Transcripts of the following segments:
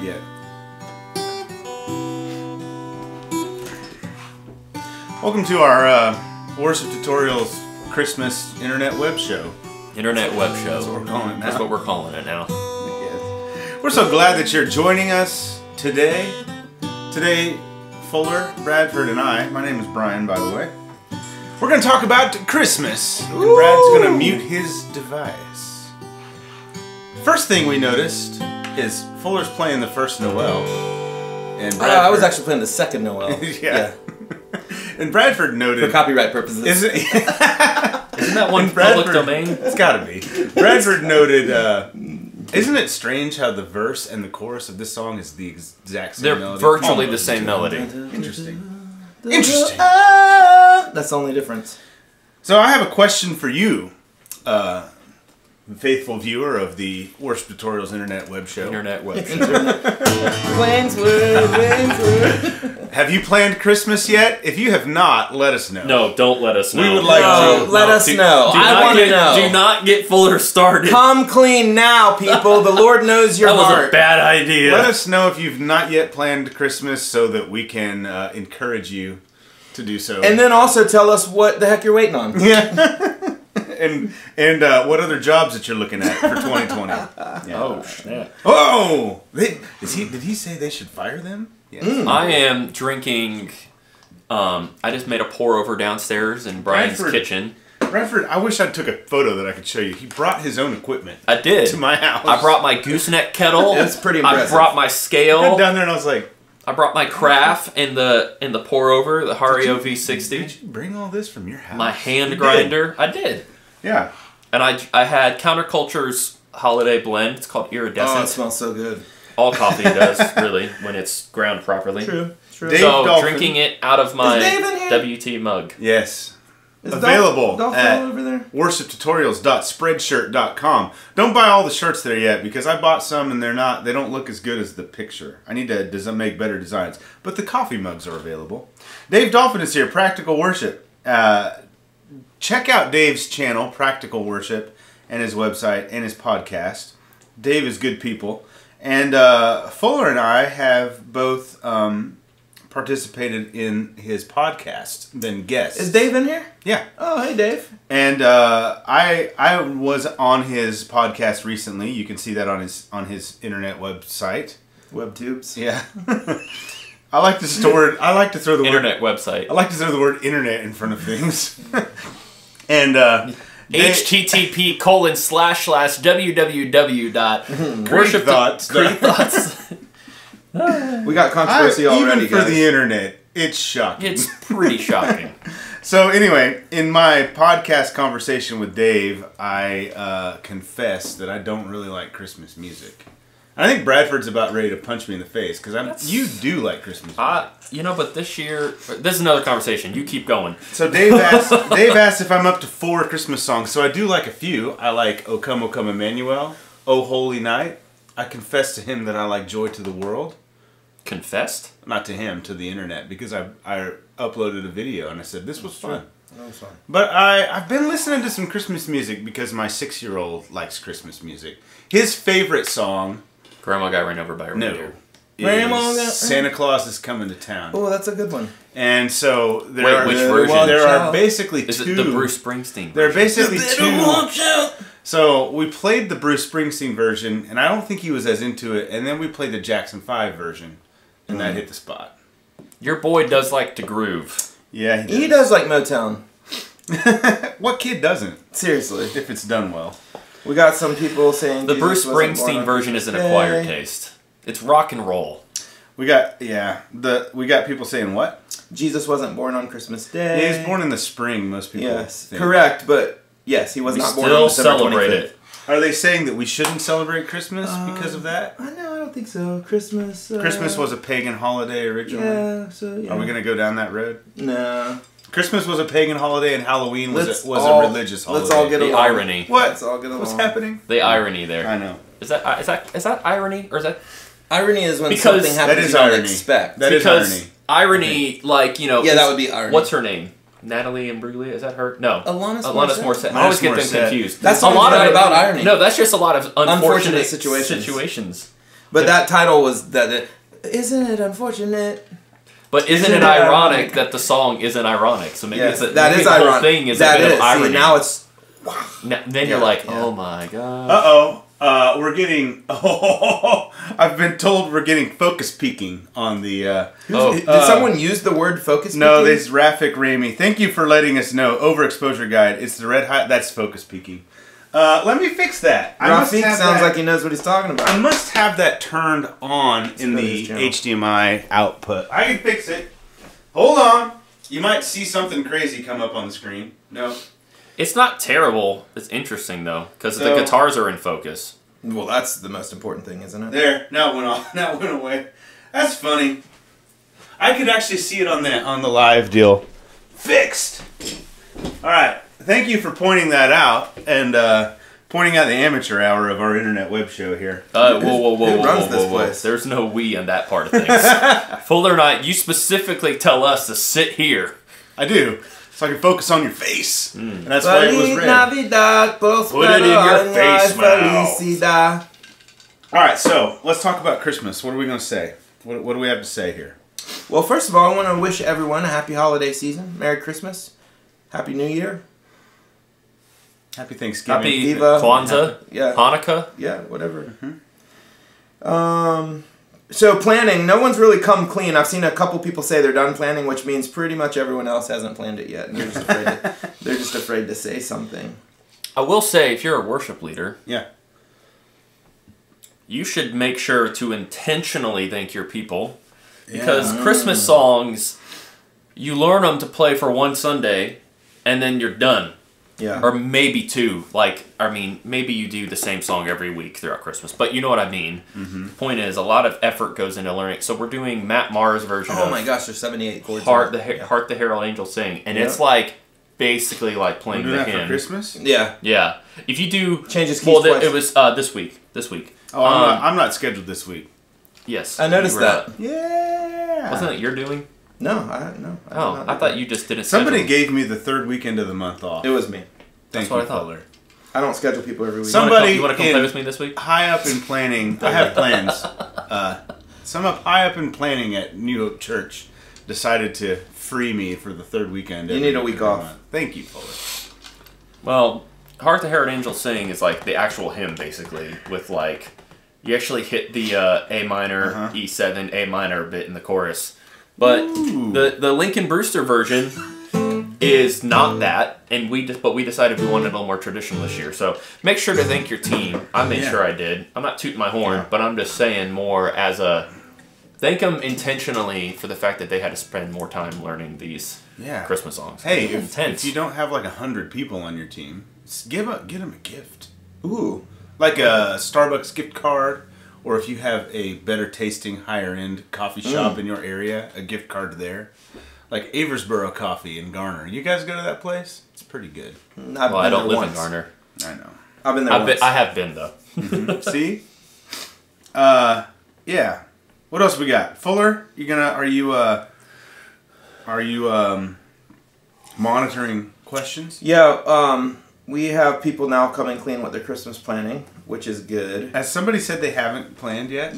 Not yet. Welcome to our Worship Tutorials Christmas Internet Web Show. Internet Web Show. That's what we're calling it now. That's what we're calling it now. Yes. We're so glad that you're joining us today. Today, Fuller, Bradford, and my name is Brian, by the way. We're going to talk about Christmas. And Brad's going to mute his device. First thing we noticed is Fuller's playing the first Noel. And I was actually playing the second Noel. Yeah. And Bradford noted... For copyright purposes. Isn't that one public domain? It's gotta be. Bradford noted, isn't it strange how the verse and the chorus of this song is the exact same melody? They're virtually the same melody. Interesting. Interesting. That's the only difference. So I have a question for you, faithful viewer of the Worship Tutorials Internet Web Show. Internet Web Show. Wayneswood. Have you planned Christmas yet? If you have not, let us know. No, don't let us know. We would like to. Let us know. I want to know. Do not get Fuller started. Come clean now, people. The Lord knows your heart. That was a bad idea. Let us know if you've not yet planned Christmas so that we can encourage you to do so. And then also tell us what the heck you're waiting on. Yeah. and what other jobs that you're looking at for 2020. Yeah. Oh, snap. Oh! Did he say they should fire them? Yes. I am drinking... I just made a pour-over downstairs in Brian's kitchen. Bradford, I wish I took a photo that I could show you. He brought his own equipment. I did. To my house. I brought my gooseneck kettle. It's pretty impressive. I brought my scale. I got down there and I was like... I brought my craft and the pour-over, the Hario V60. Did you bring all this from your house? My hand grinder. I did. Yeah. And I had Counterculture's holiday blend. It's called Iridescent. Oh, it smells so good. All coffee does, really, when it's ground properly. True. Dave So, Dolphin. drinking it out of my Dave WT mug. Yes. Is Available Dolphin at over there? worshiptutorials.spreadshirt.com. Don't buy all the shirts there yet because I bought some and they don't look as good as the picture. I need to make better designs. But the coffee mugs are available. Dave Dolphin is here, Practical Worship. Check out Dave's channel, Practical Worship, and his website and his podcast. Dave is good people. And Fuller and I have both participated in his podcast, been guests. Is Dave in here? Yeah. Oh, hey, Dave. And I was on his podcast recently. You can see that on his internet website. WebTubes. Yeah. I like to throw the Internet website. I like to throw the word internet in front of things. And http://www.worship. We got controversy already, even for guys. the internet, it's shocking. It's pretty shocking. So anyway, in my podcast conversation with Dave, I confessed that I don't really like Christmas music. I think Bradford's about ready to punch me in the face because you do like Christmas music. But this year, this is another conversation. You keep going. So Dave asked if I'm up to 4 Christmas songs. So I do like a few. I like O Come, O Come Emmanuel, O Holy Night. I confessed to him that I like Joy to the World. Confessed? Not to him, to the internet, because I uploaded a video and I said this was fun. That was fun. But I've been listening to some Christmas music because my 6-year-old likes Christmas music. His favorite song... Grandma Got Ran Over by a No. Reindeer. Santa Claus is Coming to Town. Oh, that's a good one. And so there are which version? There are basically Is two. it the Bruce Springsteen version? There are basically two. So we played the Bruce Springsteen version, and I don't think he was as into it. And then we played the Jackson 5 version, and that hit the spot. Your boy does like to groove. Yeah, He does like Motown. What kid doesn't? Seriously. If it's done well. We got some people saying The Jesus Bruce wasn't born Springsteen on version is an Christmas acquired Day. taste. It's rock and roll. We got people saying what? Jesus wasn't born on Christmas Day. He was born in the spring. Most people. Yes, think. correct. But yes, he was We not born on still December celebrate 25th. it. Are they saying that we shouldn't celebrate Christmas because of that? I don't think so. Christmas. Christmas was a pagan holiday originally. Yeah. So yeah. Are we gonna go down that road? No. Christmas was a pagan holiday and Halloween was a religious holiday. Let's all get The along. irony. What? Let's all get along. What's happening? The irony there. I know. Is that irony or is that Irony is when Because something happens that is you don't irony. expect. That is because irony. like Yeah, that would be irony. What's her name? Natalie Imbruglia? Is that her? No. Alanis Morissette. I always get them Morissette. confused. That's a lot about irony. No, that's just a lot of unfortunate situations. But that title was that. Isn't it unfortunate? But isn't it ironic that the song isn't ironic? So maybe it's that is ironic. The whole thing is a bit of irony. See, now it's. Then you're like, oh my god. We're getting. I've been told we're getting focus peaking on the. Did someone use the word focus peaking? No, this is Rafik Ramy. Thank you for letting us know. Overexposure guide. It's the red hot. That's focus peaking. Let me fix that. Rafik sounds like he knows what he's talking about. I must have that turned on in the HDMI output. I can fix it. Hold on. You might see something crazy come up on the screen. No. It's not terrible. It's interesting though, because the guitars are in focus. Well, that's the most important thing, isn't it? There. Now it went off. Now it went away. That's funny. I could actually see it on the live deal. Fixed. All right. Thank you for pointing that out and pointing out the amateur hour of our internet web show here. Who runs this place? There's no we in that part of things. Fuller and I, you specifically tell us to sit here. I do. So I can focus on your face. And that's why it was red. Put it in your face, mouth. Alright, so let's talk about Christmas. What are we going to say? What do we have to say here? Well, first of all, I want to wish everyone a happy holiday season. Merry Christmas. Happy New Year. Happy Thanksgiving. Happy Kwanzaa. Yeah. Hanukkah. Yeah, whatever. So planning, no one's really come clean. I've seen a couple people say they're done planning, which means pretty much everyone else hasn't planned it yet. And they're just afraid to say something. I will say, if you're a worship leader, you should make sure to intentionally thank your people. Because Christmas songs, you learn them to play for one Sunday, and then you're done. Yeah. Or maybe two. Like, I mean, maybe you do the same song every week throughout Christmas. But you know what I mean. The point is, a lot of effort goes into learning. So we're doing Matt Maher's version of... Oh my gosh, there's 78 chords. Heart the Herald Angels Sing. And it's like, basically like playing the hymn. For Christmas? Yeah. Yeah. If you do... Changes keys twice. It was this week. Oh, I'm not scheduled this week. Yes. I noticed that. Yeah. Wasn't it you're doing? No, I thought you just didn't. Somebody gave me the third weekend of the month off. It was me. That's what I thought. I don't schedule people every week. Somebody you want to come play with me this week? High up in planning. I have plans. Some up high up in planning at New Hope Church decided to free me for the third weekend. You need a week off. Month. Thank you, Fuller. Well, Heart the Herald Angels Sing is like the actual hymn, basically, with like you actually hit the A minor, E7, A minor bit in the chorus. But the Lincoln Brewster version is not that, and we decided we wanted a little more traditional this year. So make sure to thank your team. I made sure I did. I'm not tooting my horn, but I'm just saying more as a thank them intentionally for the fact that they had to spend more time learning these Christmas songs. Hey, if you don't have like 100 people on your team, get them a gift. Ooh, like a Starbucks gift card. Or if you have a better tasting, higher end coffee shop in your area, a gift card there. Like Aversboro Coffee in Garner. You guys go to that place? It's pretty good. I don't live in Garner. I know. I've been there once. I have been, though. See? Yeah. What else we got? Fuller, are you monitoring questions? Yeah, we have people now coming clean with their Christmas planning, which is good. Has somebody said they haven't planned yet?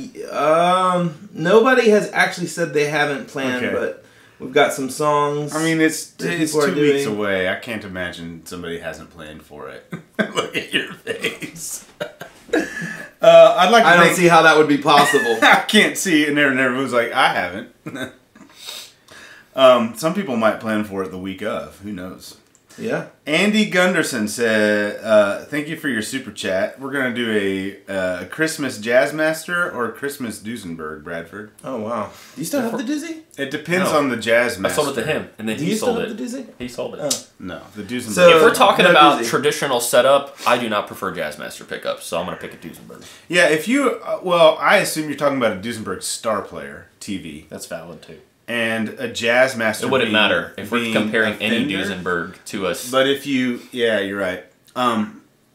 Nobody has actually said they haven't planned, but we've got some songs. I mean, it's 2 weeks away. I can't imagine somebody hasn't planned for it. Look at your face. I don't see how that would be possible. I can't see it in there, and everyone's like, I haven't. Some people might plan for it the week of. Who knows? Yeah. Andy Gunderson said, thank you for your super chat. We're going to do a Christmas Jazzmaster or Christmas Duesenberg, Bradford. Oh, wow. Do you still have the Doozy? It depends on the Jazzmaster. I sold it to him, and then he sold it. Do you still have the Doozy? He sold it. Oh. No, the Duesenberg. So if we're talking about traditional setup, I do not prefer Jazzmaster pickups, so I'm going to pick a Duesenberg. Yeah, if you, I assume you're talking about a Duesenberg Star Player TV. That's valid, too. And a Jazzmaster. It wouldn't matter if we're comparing any Duesenberg to us. But if you, you're right.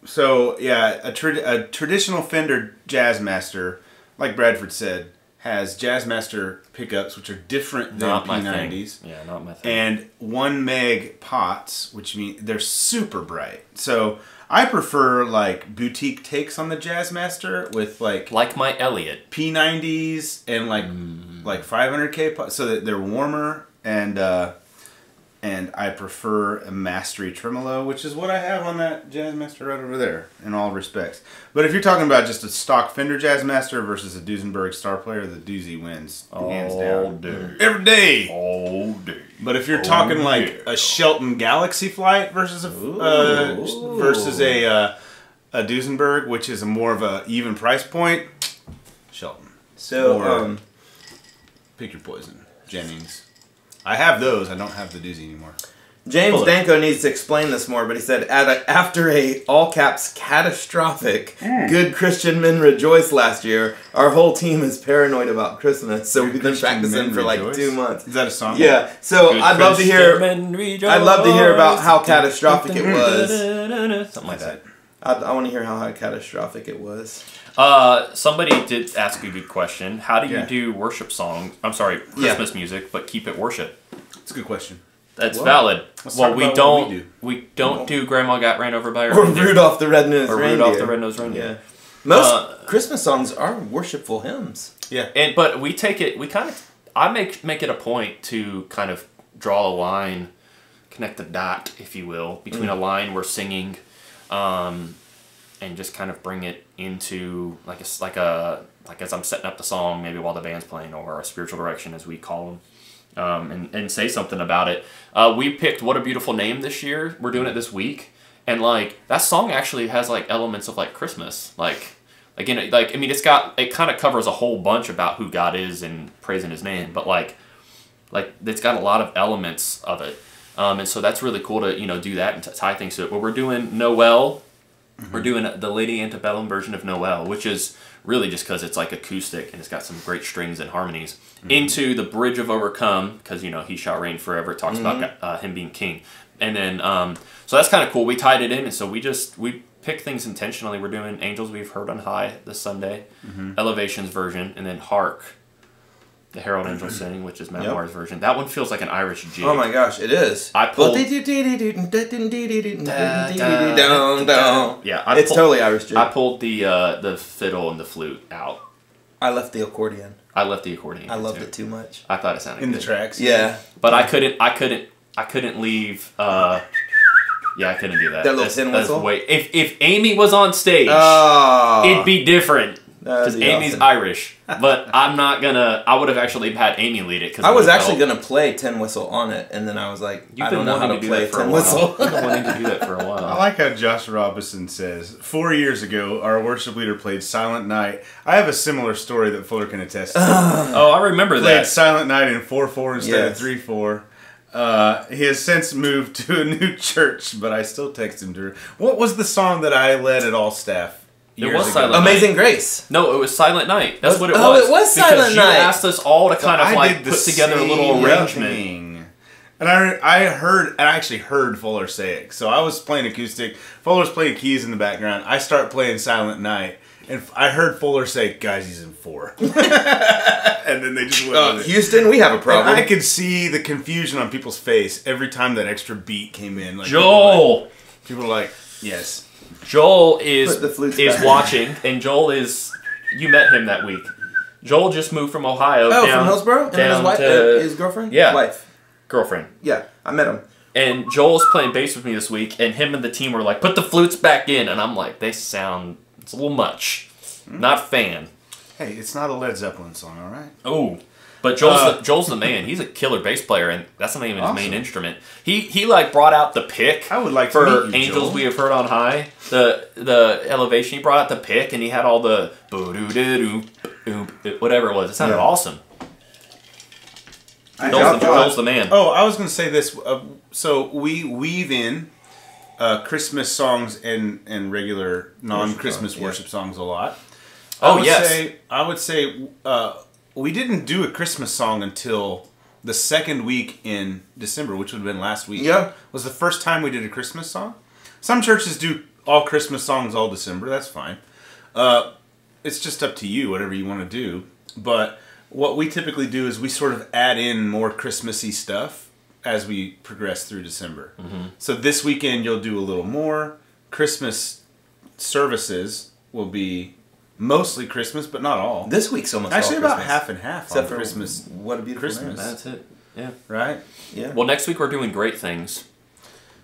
So yeah, a traditional Fender Jazzmaster, like Bradford said, has Jazzmaster pickups, which are different than P90s. Yeah, not my thing. And 1 meg pots, which means they're super bright. So I prefer like boutique takes on the Jazzmaster with like my Elliott P90s and like 500K, so that they're warmer, and I prefer a mastery tremolo, which is what I have on that Jazzmaster right over there in all respects. But if you're talking about just a stock Fender Jazzmaster versus a Duesenberg Star Player, the Doozy wins hands down. All day. Every day. All day. But if you're talking like a Shelton Galaxy Flight versus a Duesenberg, which is a more of a even price point, Shelton. So pick your poison. Jennings. I have those. I don't have the Doozy anymore. James Danko needs to explain this more, but he said, after a all caps catastrophic Good Christian Men Rejoice last year, our whole team is paranoid about Christmas. So we've been practicing for like 2 months. Is that a song? Yeah. So I'd love to hear about how catastrophic it was. Something like that. I want to hear how catastrophic it was. Somebody did ask a good question. How do you do worship songs? I'm sorry, Christmas music, but keep it worship? It's a good question. That's valid. Well, we don't do Grandma Got Ran Over by a Or Reindeer. Rudolph the Red-Nosed Reindeer. Rudolph the Red-Nosed Reindeer. Yeah. Most Christmas songs are worshipful hymns. Yeah. But we take it, I make it a point to kind of draw a line, connect the dot, if you will, between a line we're singing, and just kind of bring it into like as I'm setting up the song, maybe while the band's playing, or a spiritual direction as we call them. And say something about it. We picked What a Beautiful Name this year. We're doing it this week. And, like, that song actually has, like, elements of, like, Christmas. It kind of covers a whole bunch about who God is and praising his name. But, like it's got a lot of elements of it. And so that's really cool to, do that and tie things to it. But we're doing Noel. We're doing the Lady Antebellum version of Noel, which is really just because it's like acoustic and it's got some great strings and harmonies. Into the Bridge of Overcome, because he shall reign forever. It talks about him being king, and then so that's kind of cool. We tied it in, and so we pick things intentionally. We're doing Angels We've Heard on High this Sunday, Elevations version, and then Hark, the Herald Angels Sing, which is Matt Moore's version. That one feels like an Irish jig. Oh my gosh, it is. I pulled. It's totally Irish jig. I pulled the fiddle and the flute out. I left the accordion. I left the accordion. I loved it too much. I thought it sounded in good. the tracks. Yeah, but I couldn't leave. I couldn't do that. That little tin whistle. If Amy was on stage, it'd be different. Because Amy's awesome. Irish, but I'm not gonna. I would have actually had Amy lead it. Cause I was actually gonna play tin whistle on it, and then I was like, I don't know how to play tin whistle. You've been wanting to do that for a while. I like how Josh Robinson says, 4 years ago, our worship leader played Silent Night. I have a similar story that Fuller can attest to. Oh, I remember that. Played Silent Night in 4/4 instead of 3/4. He has since moved to a new church, but I still text him to. What was the song that I led at All Staff? It was Silent Night. Amazing Grace. No, it was Silent Night. That's what it was. Oh, it was Silent Night. You asked us all to kind of like put together a little arrangement. And I actually heard Fuller say it. So I was playing acoustic. Fuller's playing keys in the background. I start playing Silent Night. And I heard Fuller say, guys, he's in 4. And then they just went with it. Houston, we have a problem. And I could see the confusion on people's face every time that extra beat came in. Like, Joel! People were like, yes. Joel is watching, and Joel is... You met him that week. Joel just moved from Ohio down... from Hillsborough? And his wife? His girlfriend? Yeah. Wife. Girlfriend. Yeah, I met him. And Joel's playing bass with me this week, and him and the team were like, put the flutes back in. And I'm like, they sound... It's a little much. Not a fan. Hey, it's not a Led Zeppelin song, all right? Oh. But Joel's the man. He's a killer bass player, and that's the name of his main instrument. He like brought out the pick. I would like for to meet you, Angels Joel. We Have Heard on High. The elevation. He brought out the pick, and he had all the whatever it was. It sounded awesome. Joel's the man. Oh, I was going to say this. So we weave in Christmas songs and regular non-Christmas worship songs a lot. I would say we didn't do a Christmas song until the second week in December, which would have been last week. Yeah. Was the first time we did a Christmas song. Some churches do all Christmas songs all December. That's fine. It's just up to you, whatever you want to do. But what we typically do is we sort of add in more Christmassy stuff as we progress through December. So this weekend you'll do a little more. Christmas services will be mostly Christmas, but not all. This week's almost actually all about Christmas. half and half Except on for Christmas. What a Beautiful Christmas. Name. That's it. Yeah. Right? Yeah. Well, next week we're doing Great Things.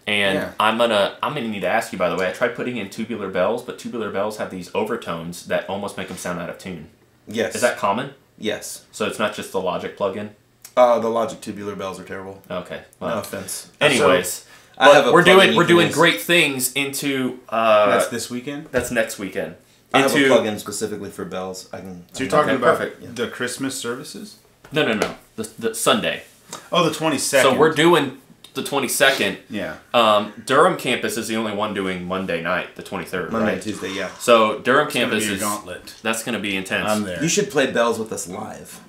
And Yeah. I'm gonna need to ask you, by the way, I tried putting in tubular bells, but tubular bells have these overtones that almost make them sound out of tune. Yes. Is that common? Yes. So it's not just the Logic plugin? The Logic tubular bells are terrible. Okay. No Well, offense. anyways, I have a we're plugin you can doing use. Great Things into That's this weekend? that's next weekend. I have a plugin specifically for bells. I can. So you're talking Okay, about perfect. the Christmas services? No. The Sunday. Oh, the 22nd. So we're doing the 22nd. Yeah. Durham campus is the only one doing Monday night, the 23rd, Monday right? and Tuesday, yeah. So Durham It's gonna campus be a is gauntlet. that's going to be intense. I'm there. You should play bells with us live.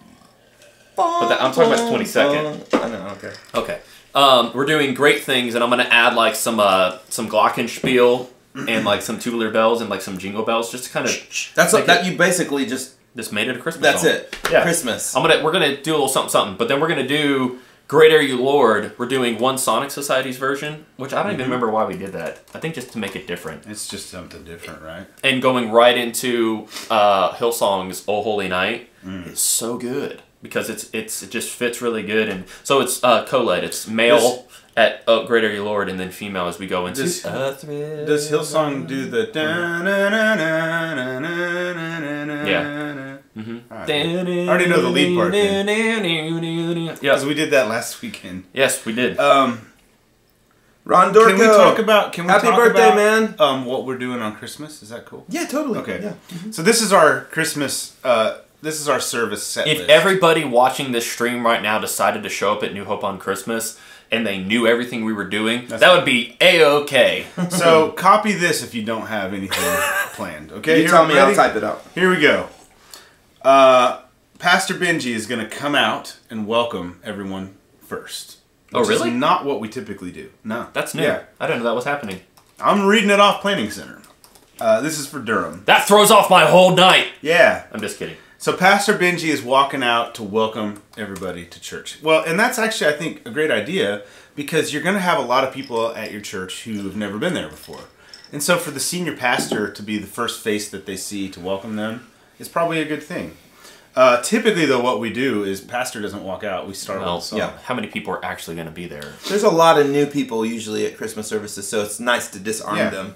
But I'm talking about the 22nd. I know. Okay. Okay. We're doing Great Things, and I'm going to add like some glockenspiel and like some tubular bells and like some jingle bells, just to kind of That's what that you basically just. made it a Christmas That's song. it. Yeah. Christmas. We're gonna do a little something, but then we're gonna do Great Are You Lord. We're doing One Sonic Society's version, which I don't even remember why we did that. I think just to make it different. It's just something different, right? And going right into Hillsong's "Oh Holy Night" is so good because it just fits really good, and so it's co-led. It's male at Great Are You Lord, and then female as we go into. Does Hillsong do the? Yeah. Mm-hmm. Right. I already know the lead part. Yeah, Because we did that last weekend. yes, we did. Ron Dorco. Can we talk about? Happy birthday, man. What we're doing on Christmas? Is that cool? Yeah, totally. Okay. Yeah. So this is our Christmas. This is our service set If list. everybody watching this stream right now decided to show up at New Hope on Christmas and they knew everything we were doing, that would be A-okay. So copy this if you don't have anything planned. Okay. You tell me, I'll type it out. Here we go. Pastor Benji is going to come out and welcome everyone first. Oh, Which really? is not what we typically do. No. That's new. Yeah. I didn't know that was happening. I'm reading it off Planning Center. This is for Durham. That throws off my whole night. Yeah. I'm just kidding. So Pastor Benji is walking out to welcome everybody to church. Well, and that's actually, I think, a great idea because you're going to have a lot of people at your church who have never been there before. And so for the senior pastor to be the first face that they see to welcome them is probably a good thing. Typically, though, what we do is pastor doesn't walk out. We start with a song. yeah. How many people are actually going to be there? There's a lot of new people usually at Christmas services, so it's nice to disarm Yeah. them.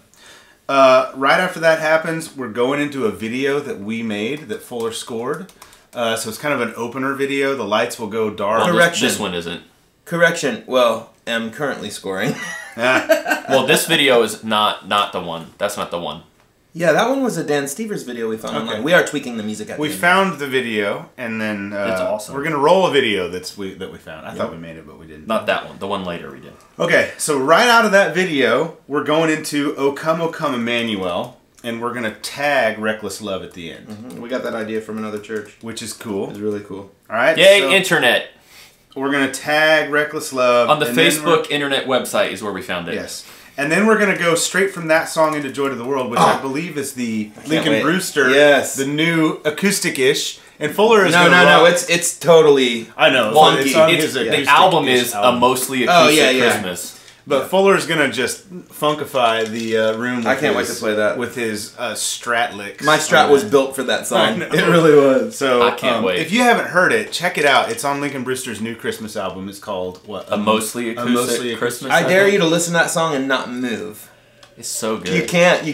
Right after that happens, we're going into a video that we made that Fuller scored. So it's kind of an opener video. The lights will go dark. Well, Correction. This one isn't. Correction. Well, am currently scoring. Well, this video is not the one. That's not the one. Yeah, that one was a Dan Stevers video we found Okay. online. We are tweaking the music at We the end. found the video, and then It's awesome. we're going to roll a video that we found. I thought we made it, but we didn't. Not that one. The one later we did. Okay, so right out of that video, we're going into O Come Emmanuel, and we're going to tag Reckless Love at the end, We got that idea from another church. which is cool. It's really cool. All right, Yay, so internet. we're going to tag Reckless Love. On the and then Facebook internet website is where we found it. Yes. And then we're going to go straight from that song into Joy to the World, which I believe is the Lincoln wait. Brewster, Yes. the new acoustic-ish. And Fuller is No, gonna no, no. rock- It's totally. I know. Wonky. It's on It's- his the acoustic-ish album is a album. mostly Oh, acoustic yeah, yeah. Christmas. But Fuller's gonna just funkify the room. With I can't wait to play that. with his Strat licks. My Strat was built for that I song. know. It really was. So I can't wait. If you haven't heard it, check it out. It's on Lincoln Brewster's new Christmas album. It's called what? A mostly acoustic Christmas. I dare think. you to listen to that song and not move. It's so good. You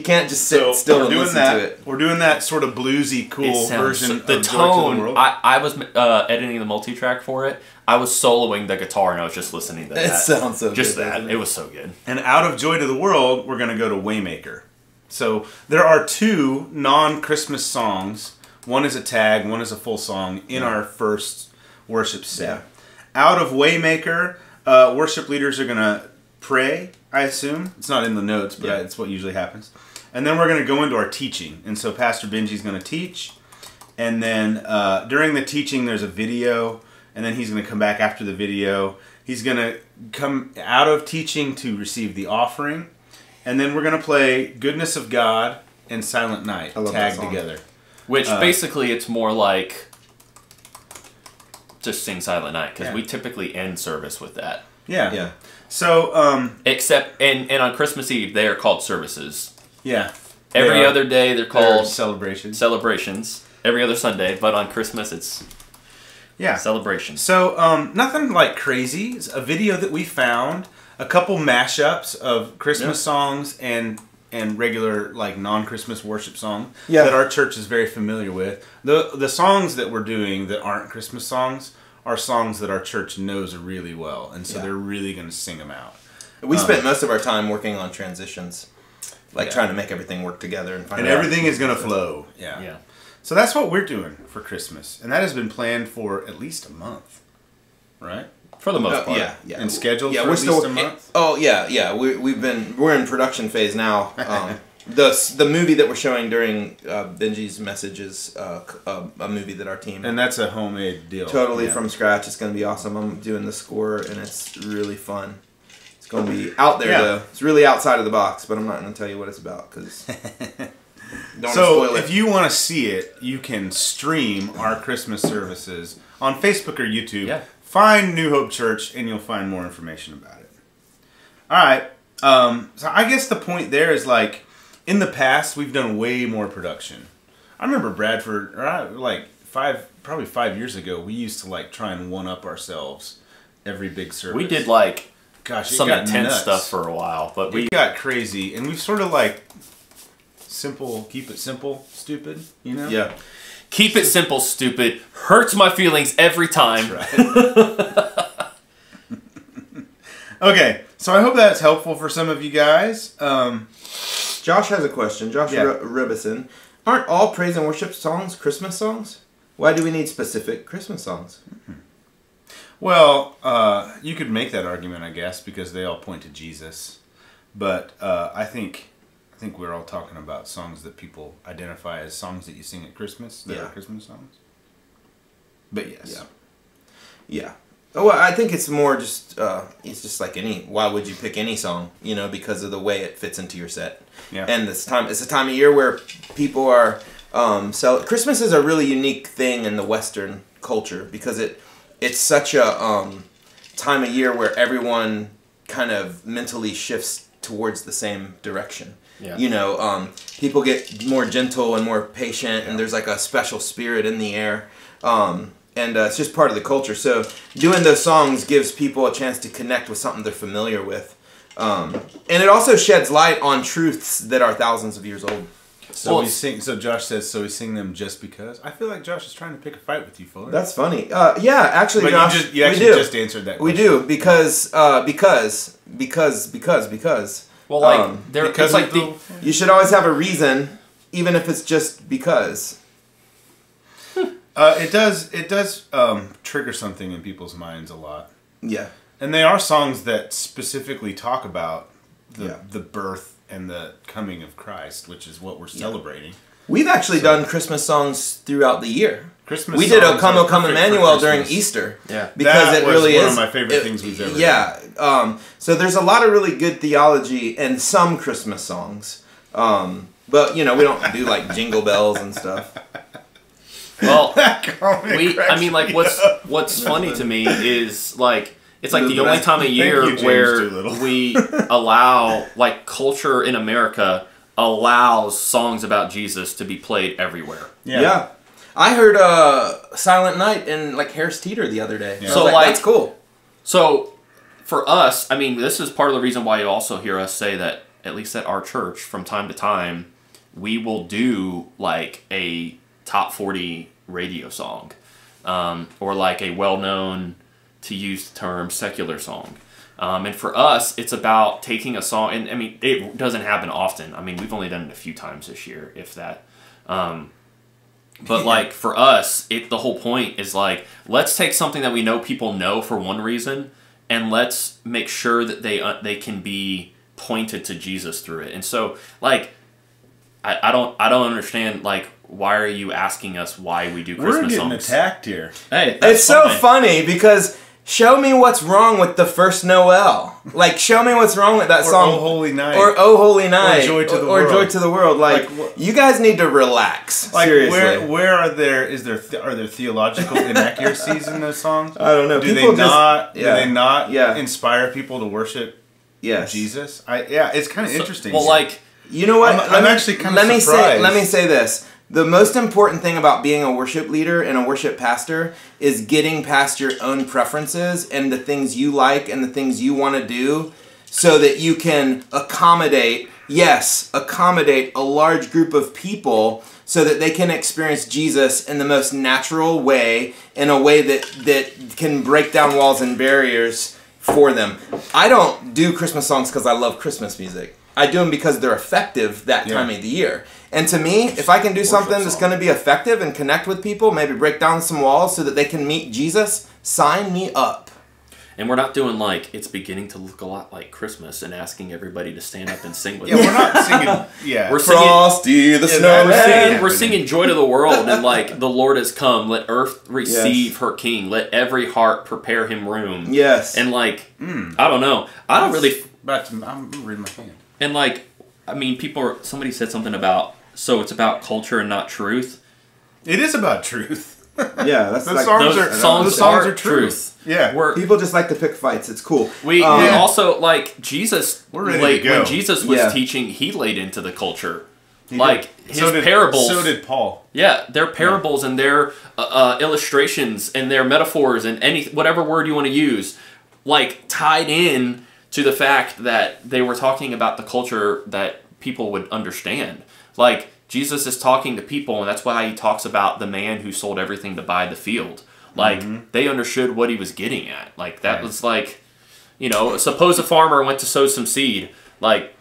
can't just sit So still we're and doing listen that. to it. We're doing that sort of bluesy, cool It sounds version the of Joy to tone. the World. I was editing the multi-track for it. I was soloing the guitar and I was just listening to that. It sounds so just good. that. doesn't It was so good. And out of Joy to the World, we're going to go to Waymaker. So there are two non-Christmas songs. One is a tag, one is a full song in our first worship set. Out of Waymaker, worship leaders are going to pray, I assume. It's not in the notes, but it's what usually happens. And then we're going to go into our teaching. And so Pastor Benji's going to teach. And then during the teaching, there's a video. And then he's going to come back after the video. He's going to come out of teaching to receive the offering. And then we're going to play Goodness of God and Silent Night I love that tagged song. together. Which basically it's more like just sing Silent Night because Yeah. we typically end service with that. Yeah. Yeah. So, Except, and on Christmas Eve, they are called services. yeah. Every other day, they're called celebrations. Every other Sunday, but on Christmas, it's celebration. So, nothing like crazy. It's a video that we found, a couple mashups of Christmas songs and regular like non-Christmas worship songs that our church is very familiar with. The songs that we're doing that aren't Christmas songs are songs that our church knows really well, and so they're really going to sing them out. We spent most of our time working on transitions, like trying to make everything work together and everything is going to flow. Yeah. So that's what we're doing for Christmas, and that has been planned for at least a month, right? For the most part. Yeah. And scheduled for we're at still least a month? We're in production phase now. The movie that we're showing during Benji's message is a movie that our team... And that's a homemade deal. Totally from scratch. It's going to be awesome. I'm doing the score, and it's really fun. It's going to be out there, though. It's really outside of the box, but I'm not going to tell you what it's about, because... So, if you want to see it, you can stream our Christmas services on Facebook or YouTube. Yeah. Find New Hope Church, and you'll find more information about it. All right. So I guess the point there is, like, in the past, we've done way more production. I remember Bradford, probably 5 years ago, we used to, like, try and one-up ourselves every big service. We did, like, some got intense nuts. stuff for a while, but we got crazy, and we've sort of, like, keep it simple, stupid, you know? Yeah. Keep it simple, stupid. Hurts my feelings every time. That's right. Okay, so I hope that's helpful for some of you guys. Josh has a question. Josh Ribison. Aren't all praise and worship songs Christmas songs? Why do we need specific Christmas songs? Well, you could make that argument, I guess, because they all point to Jesus. But I think we're all talking about songs that people identify as songs that you sing at Christmas. That are Christmas songs. But yes. Yeah. Oh, well, I think it's more just, it's just like why would you pick any song? You know, because of the way it fits into your set. Yeah. And it's a time of year where people are, Christmas is a really unique thing in the Western culture because it's such a time of year where everyone kind of mentally shifts towards the same direction. Yeah. You know, people get more gentle and more patient, and there's like a special spirit in the air. And it's just part of the culture. So doing those songs gives people a chance to connect with something they're familiar with. And it also sheds light on truths that are thousands of years old. So Josh says, so we sing them just because? I feel like Josh is trying to pick a fight with you, Fuller. That's funny. Yeah, actually, but Josh, you actually just answered that question. We do, because. Well, like, because it's like you should always have a reason, even if it's just because. It does trigger something in people's minds a lot. Yeah. And they are songs that specifically talk about the birth and the coming of Christ, which is what we're celebrating. We've actually done Christmas songs throughout the year. We did O Come, O Come Emmanuel during Easter. Yeah. Because that it really was one is of my favorite things we've ever done. Yeah. So there's a lot of really good theology in some Christmas songs. But, you know, we don't do like Jingle Bells and stuff. Well, what's funny to me is, like, it's like the only time of year where we allow, like, culture in America allows songs about Jesus to be played everywhere. Yeah. I heard Silent Night in, like, Harris Teeter the other day. Yeah. So, like, that's cool. So, for us, I mean, this is part of the reason why you also hear us say that, at least at our church, from time to time, we will do, like, a top 40 radio song. Or, like, a well-known, to use the term, secular song. And for us, it's about taking a song, and I mean, it doesn't happen often. I mean, we've only done it a few times this year, if that. But like for us, the whole point is like, let's take something that we know people know for one reason, and let's make sure that they can be pointed to Jesus through it. And so, like, I don't understand, like, why are you asking us why we do Christmas songs? We're getting attacked here. Hey, it's so funny because show me what's wrong with the first Noel. Like, show me what's wrong with that song. Or Oh Holy Night. Or Oh Holy Night. Or Joy to the Or World. Joy to the World. Like you guys need to relax. Like, seriously. where are there theological inaccuracies in those songs? I don't know. Do they not Yeah. inspire people to worship Jesus? It's kind of interesting. Well, like, you know what? I'm actually kind of surprised. Let me say this. The most important thing about being a worship leader and a worship pastor is getting past your own preferences and the things you like and the things you want to do so that you can accommodate a large group of people so that they can experience Jesus in the most natural way, in a way that can break down walls and barriers for them. I don't do Christmas songs because I love Christmas music. I do them because they're effective that time of the year. And to me, if I can do something that's going to be effective and connect with people, maybe break down some walls so that they can meet Jesus, sign me up. and we're not doing like it's beginning to look a lot like Christmas and asking everybody to stand up and sing with Yeah, us. we're not singing. Yeah, We're singing. Frosty the Snowman. We're singing "Joy to the World" and like the Lord has come. Let earth receive her King. Let every heart prepare him room. Yes. And like I don't know. I don't really. I'm reading my hand. And like I mean, somebody said something about it's about culture and not truth. It is about truth. Yeah, that's The like songs are truth. Yeah, people just like to pick fights. It's cool. We also like Jesus. We're ready to go. When Jesus was teaching, he laid into the culture. His parables. So did Paul. Yeah, their parables and their illustrations and their metaphors and whatever word you want to use, like tied in to the fact that they were talking about the culture that people would understand. Like Jesus is talking to people, and that's why he talks about the man who sold everything to buy the field. Like they understood what he was getting at. Like that was like, suppose a farmer went to sow some seed. Like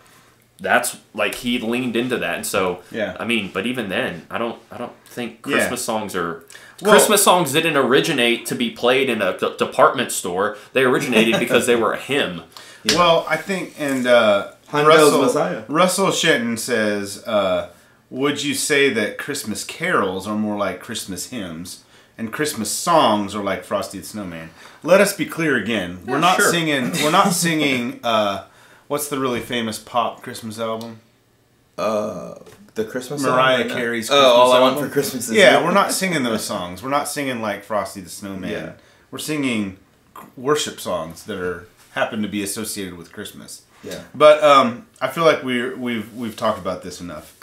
that's like he leaned into that, and so I mean, but even then, I don't think Christmas songs are. Christmas songs didn't originate to be played in a department store. They originated because they were a hymn. Yeah. Well, I think, and Russell Shenton says, would you say that Christmas carols are more like Christmas hymns and Christmas songs are like Frosty the Snowman? Let us be clear again. We're not singing. We're not singing. What's the really famous pop Christmas album? The Christmas Mariah song? Carey's Christmas All I album. Want for Christmas is Yeah, You. we're not singing those songs. We're not singing like Frosty the Snowman. Yeah. We're singing worship songs that happen to be associated with Christmas. Yeah. But I feel like we've talked about this enough.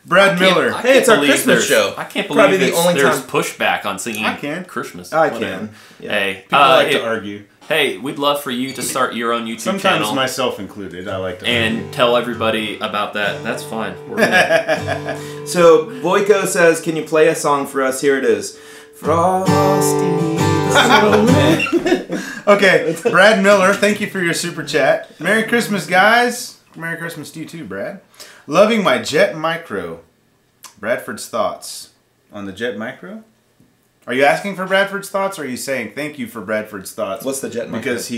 Brad Miller. Hey, it's our Christmas show. I can't Probably believe the only there's time pushback on singing Christmas. I Whatever. can. Yeah. Hey, People like to argue. Hey, we'd love for you to start your own YouTube Sometimes channel. myself included. I like to and tell everybody about that. That's fine. We're gonna... So Boyko says, "Can you play a song for us?" Here it is. Frosty the Snowman. Okay, Brad Miller, thank you for your super chat. Merry Christmas, guys. Merry Christmas to you too, Brad. Loving my Jet Micro. Bradford's thoughts on the Jet Micro? Are you asking for Bradford's thoughts, or are you saying thank you for Bradford's thoughts? What's the Jet Micro? Because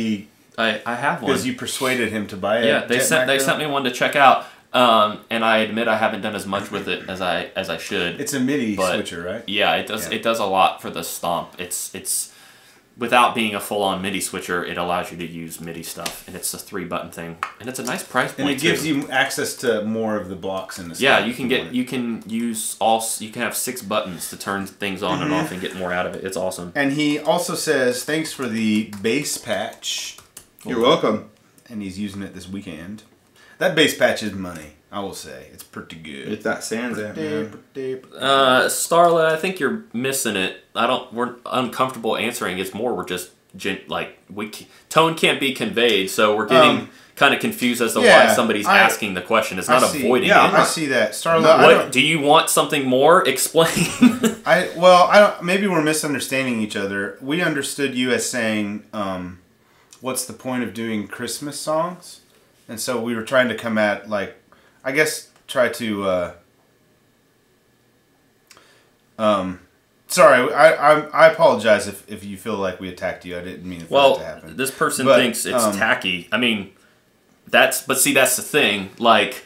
I have one. Because you persuaded him to buy it. Yeah, they sent me one to check out, and I admit I haven't done as much with it as I should. It's a MIDI switcher, right? Yeah, it does. Yeah. It does a lot for the stomp. It's without being a full-on MIDI switcher, it allows you to use MIDI stuff, and it's a 3-button thing, and it's a nice price point. And it gives you access to more of the blocks in the stomp. Yeah, you can have 6 buttons to turn things on and off and get more out of it. It's awesome. And he also says thanks for the bass patch. You're welcome. And he's using it this weekend. That bass patch is money, I will say. It's pretty good. It's that Sans amp, man. Starlet, I think you're missing it. We're uncomfortable answering. It's more we're just tone can't be conveyed, so we're getting kind of confused as to why somebody's asking the question. It's not avoiding it. I see that. Starlet, do you want something more? Explain. Maybe we're misunderstanding each other. We understood you as saying, what's the point of doing Christmas songs? And so we were trying to come at, sorry, I apologize if you feel like we attacked you. I didn't mean for that to happen. This person thinks it's tacky. I mean, that's the thing. Like,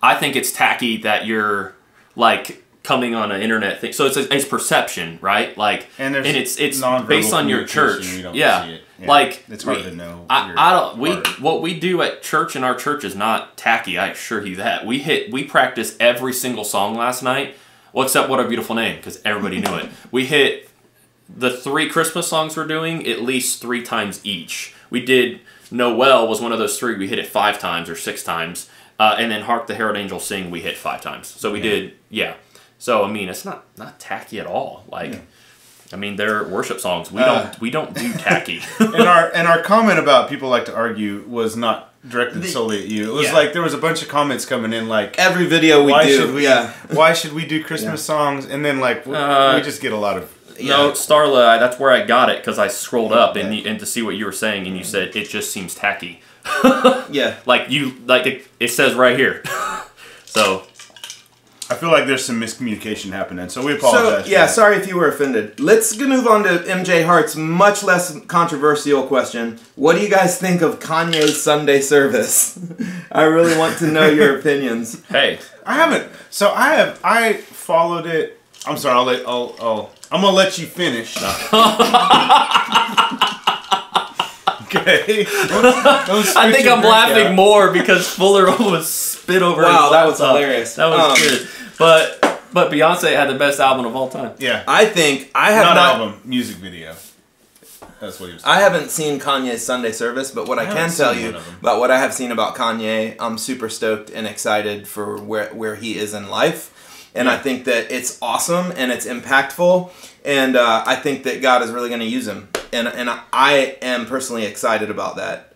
I think it's tacky that you're, like, coming on an internet thing. So it's perception, right? Like, and it's based on your church. Yeah. Like, it's hard to know. What we do at church in our church is not tacky. I assure you that. We practiced every single song last night. Well, except What a Beautiful Name, because everybody knew it. We hit the 3 Christmas songs we're doing at least 3 times each. We did Noel was one of those 3. We hit it 5 times or 6 times. And then Hark the Herald Angels Sing, we hit 5 times. So we did, So, I mean, it's not tacky at all. Like, I mean, they're worship songs. We don't do tacky. and our comment about people like to argue was not directed solely at you. It was like there was a bunch of comments coming in like every video we do. Why should we do Christmas songs? And then like we just get a lot of no, Starla. That's where I got it because I scrolled up and to see what you were saying, and you said it just seems tacky. Like it says right here. So. I feel like there's some miscommunication happening, so we apologize. So, sorry if you were offended. Let's move on to MJ Hart's much less controversial question. What do you guys think of Kanye's Sunday service? I really want to know your opinions. Hey, I haven't. So I followed it. I'm sorry. I'm gonna let you finish. Okay. I think I'm laughing more because Fuller almost spit over his laptop. That was hilarious. That was good. But Beyonce had the best album of all time. Yeah. I think I have not album, music video. That's what he was saying. I haven't seen Kanye's Sunday service, but what I can tell you about what I have seen about Kanye, I'm super stoked and excited for where he is in life. And I think that it's awesome and it's impactful. And I think that God is really going to use him. And I am personally excited about that.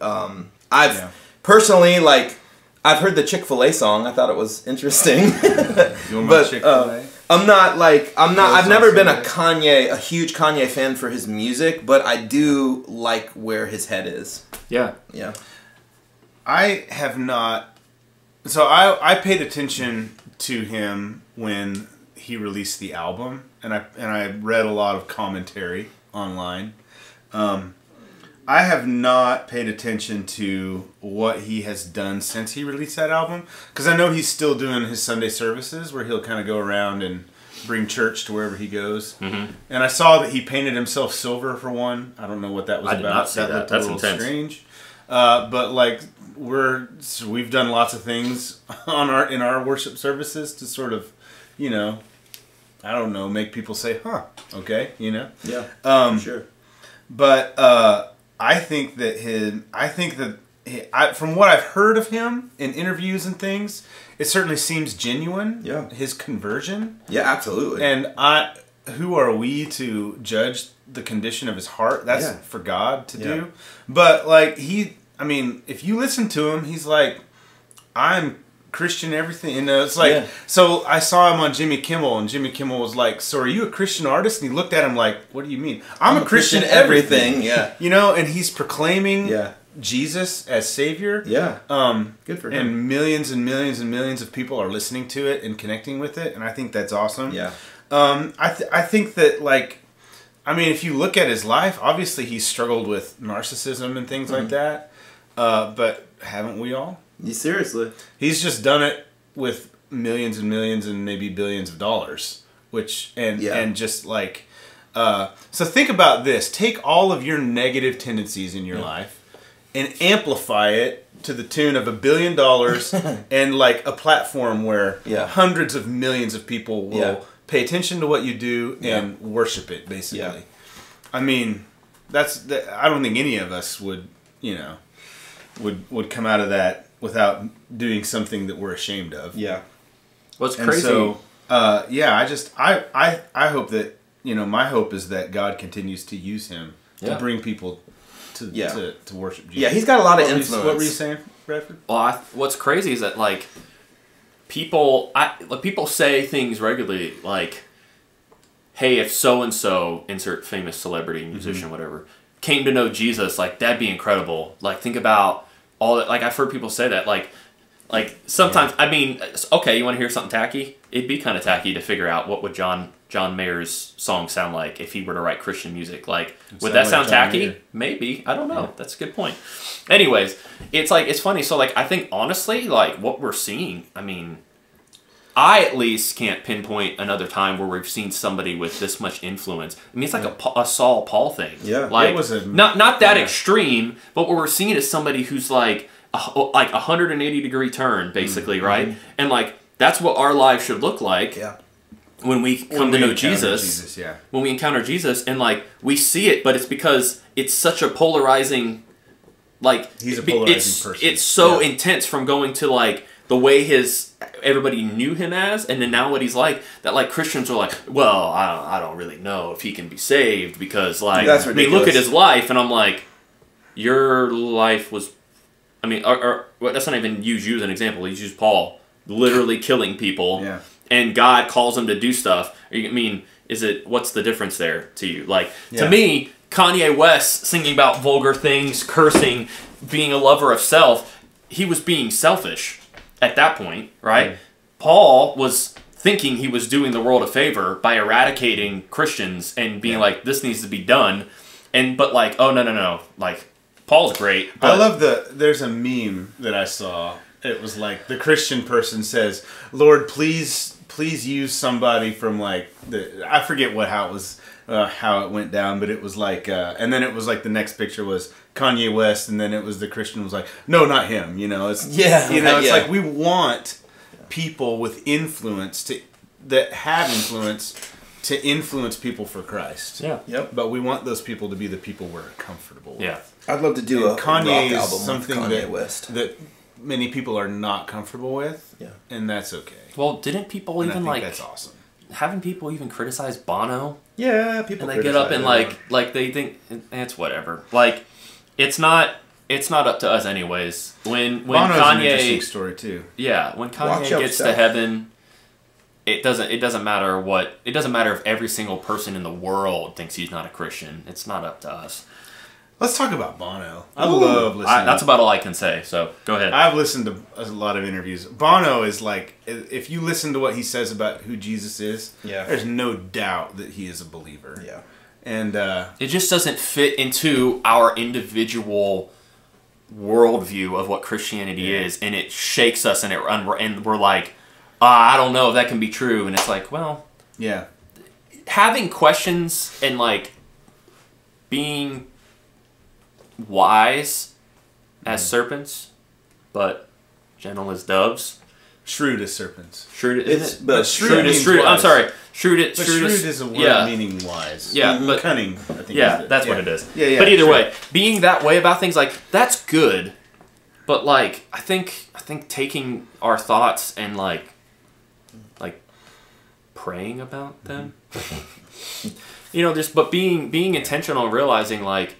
Personally, like, I've heard the Chick-fil-A song. I thought it was interesting. But Chick-fil-A? I've never been a huge Kanye fan for his music, but I do like where his head is. Yeah. Yeah. I have not. So I paid attention to him when he released the album, and I read a lot of commentary online. I have not paid attention to what he has done since he released that album, because I know he's still doing his Sunday services where he'll kind of go around and bring church to wherever he goes. Mm-hmm. And I saw that he painted himself silver for one. I don't know what that was about. I did not see that. That's intense. Strange. But like we've done lots of things in our worship services to sort of, I don't know, make people say, "Huh, okay," Yeah. Sure. But I think that from what I've heard of him in interviews and things, it certainly seems genuine. Yeah. His conversion. Yeah, absolutely. And who are we to judge the condition of his heart? That's for God to do. But like if you listen to him, he's like, I'm Christian everything. It's like, so I saw him on Jimmy Kimmel, and Jimmy Kimmel was like, so are you a Christian artist? And he looked at him like, what do you mean? I'm a Christian everything. Yeah. And he's proclaiming Jesus as Savior. Yeah. Good for him. And millions and millions and millions of people are listening to it and connecting with it, and I think that's awesome. Yeah. I think that, like, if you look at his life, obviously he's struggled with narcissism and things like that. But haven't we all? Seriously. He's just done it with millions and millions and maybe billions of dollars, and just like, so think about this. Take all of your negative tendencies in your life and amplify it to the tune of $1 billion and like a platform where hundreds of millions of people will pay attention to what you do and worship it, basically. I don't think any of us would come out of that without doing something that we're ashamed of. Yeah. What's crazy? So, I hope that, my hope is that God continues to use him to bring people to worship Jesus. Yeah, he's got a lot of influence. What were you saying, Bradford? Well, what's crazy is that, like, people say things regularly like, hey, if so-and-so, insert famous celebrity, musician, whatever, came to know Jesus, like, that'd be incredible. Like, think about all that. Like, I've heard people say that. Like sometimes, okay, you want to hear something tacky? It'd be kind of tacky to figure out what would John Mayer's song sound like if he were to write Christian music. Like, would that sound tacky? Mayer. Maybe. I don't know. Yeah. That's a good point. Anyways, it's funny. So, like, I think, honestly, like, what we're seeing, I at least can't pinpoint another time where we've seen somebody with this much influence. I mean, it's like a Saul Paul thing. Yeah, like it was not that extreme, but what we're seeing is somebody who's like a 180-degree turn, basically, right? And like that's what our lives should look like. Yeah. When we come to know Jesus, when we encounter Jesus, and like we see it, but it's because it's such a polarizing, like he's a polarizing person. It's so intense from going to like the way everybody knew him as, and then now what he's like, that like Christians are like, well, I don't really know if he can be saved because like that's I mean, look at his life, and I'm like, your life was, I mean, or that's not even you as an example. He's used Paul literally killing people. Yeah. And God calls him to do stuff. I mean, what's the difference there to you? Like, to me, Kanye West singing about vulgar things, cursing, being a lover of self, he was being selfish at that point, right? Paul was thinking he was doing the world a favor by eradicating Christians and being like, this needs to be done. But like, oh, no. Like, Paul's great. But I love there's a meme that I saw. It was like the Christian person says, Lord, please use somebody from like I forget how it went down, but it was like and then it was like the next picture was Kanye West, and then it was the Christian was like, no, not him. It's it's like we want people with influence that have influence to influence people for Christ. Yeah. Yep. But we want those people to be the people we're comfortable with. Yeah. I'd love to do a Kanye rock is album something with Kanye West. that many people are not comfortable with. Yeah. And that's okay. Well, didn't people And I even think like that's awesome. having people even criticize Bono? Yeah, people. And they get up and like they think it's whatever. Like it's not up to us anyways. When Bono's Kanye, an interesting story too. Yeah, when Kanye Watch gets to yourself. heaven, it doesn't matter what. It doesn't matter if every single person in the world thinks he's not a Christian. It's not up to us. Let's talk about Bono. I love listening. That's about all I can say. So go ahead. I've listened to a lot of interviews. Bono is like, if you listen to what he says about who Jesus is, there's no doubt that he is a believer. Yeah. And it just doesn't fit into our individual worldview of what Christianity is, and it shakes us, and we're like, I don't know if that can be true, and it's like, well, yeah, having questions and like being wise as serpents, but gentle as doves. Shrewd as serpents. Shrewd, isn't it? But Shrewd is shrewd. I'm sorry. Shrewd is a word meaning wise. Yeah, but cunning. I think that's what it is. Yeah. But either way, being that way about things, like that's good. But like, I think taking our thoughts and like praying about them, but being intentional and realizing like.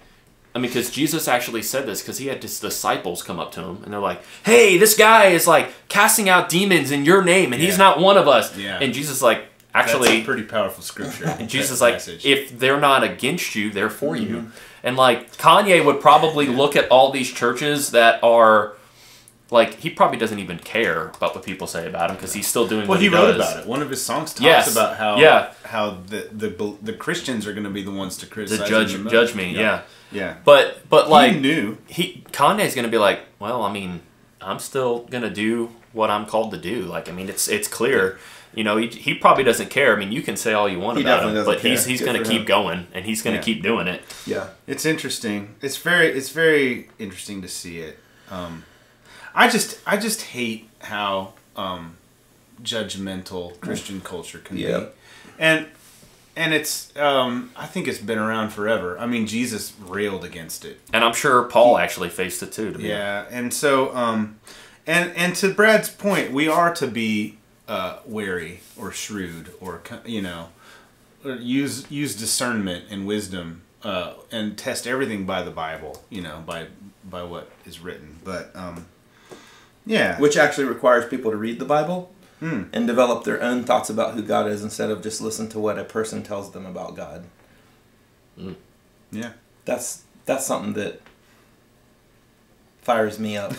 I mean, because Jesus actually said this, because he had his disciples come up to him, and they're like, hey, this guy is, like, casting out demons in your name, and he's not one of us. Yeah. And Jesus like, actually... That's a pretty powerful scripture. And Jesus like, if they're not against you, they're for you. And, like, Kanye would probably look at all these churches that are... Like, he probably doesn't even care about what people say about him, because he's still doing what he does. Well, he wrote about it. One of his songs talks about how the Christians are going to be the ones to criticize judge me, Yeah. But like he knew. Kanye's gonna be like, well, I mean, I'm still gonna do what I'm called to do. Like, I mean, it's clear. He probably doesn't care. I mean, you can say all you want about him, but he's gonna keep going, and he's gonna keep doing it. Yeah. It's interesting. It's very interesting to see it. I just hate how judgmental Christian culture can be. And it's, I think it's been around forever. I mean, Jesus railed against it. And I'm sure Paul actually faced it too. Yeah, and so, and to Brad's point, we are to be wary or shrewd or, use discernment and wisdom and test everything by the Bible, by what is written. But, yeah. Which actually requires people to read the Bible. And develop their own thoughts about who God is instead of just listen to what a person tells them about God. Yeah. That's something that fires me up.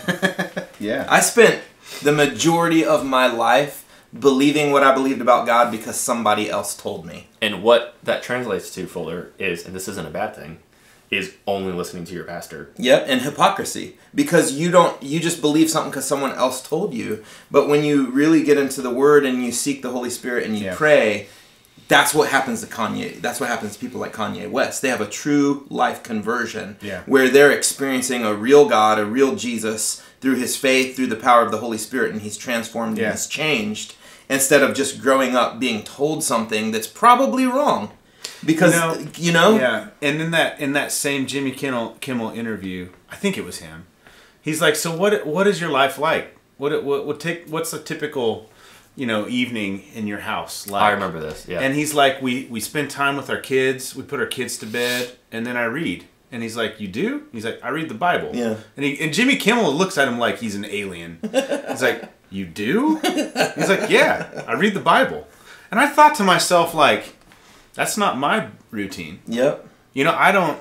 Yeah. I spent the majority of my life believing what I believed about God because somebody else told me. And what that translates to, Fuller, is, and this isn't a bad thing, is only listening to your pastor. Yep, and hypocrisy. Because you just believe something because someone else told you. But when you really get into the Word and you seek the Holy Spirit and you pray, that's what happens to Kanye. That's what happens to people like Kanye West. They have a true life conversion where they're experiencing a real God, a real Jesus through his faith, through the power of the Holy Spirit, and he's transformed and he's changed, instead of just growing up being told something that's probably wrong. Because, Yeah, and in that same Jimmy Kimmel interview, I think it was him, he's like, so what is your life like? What's a typical, evening in your house like? I remember this, yeah. And he's like, we spend time with our kids, we put our kids to bed, and then I read. And he's like, you do? He's like, I read the Bible. Yeah. And Jimmy Kimmel looks at him like he's an alien. He's like, you do? He's like, yeah, I read the Bible. And I thought to myself, like, that's not my routine. Yep. I don't,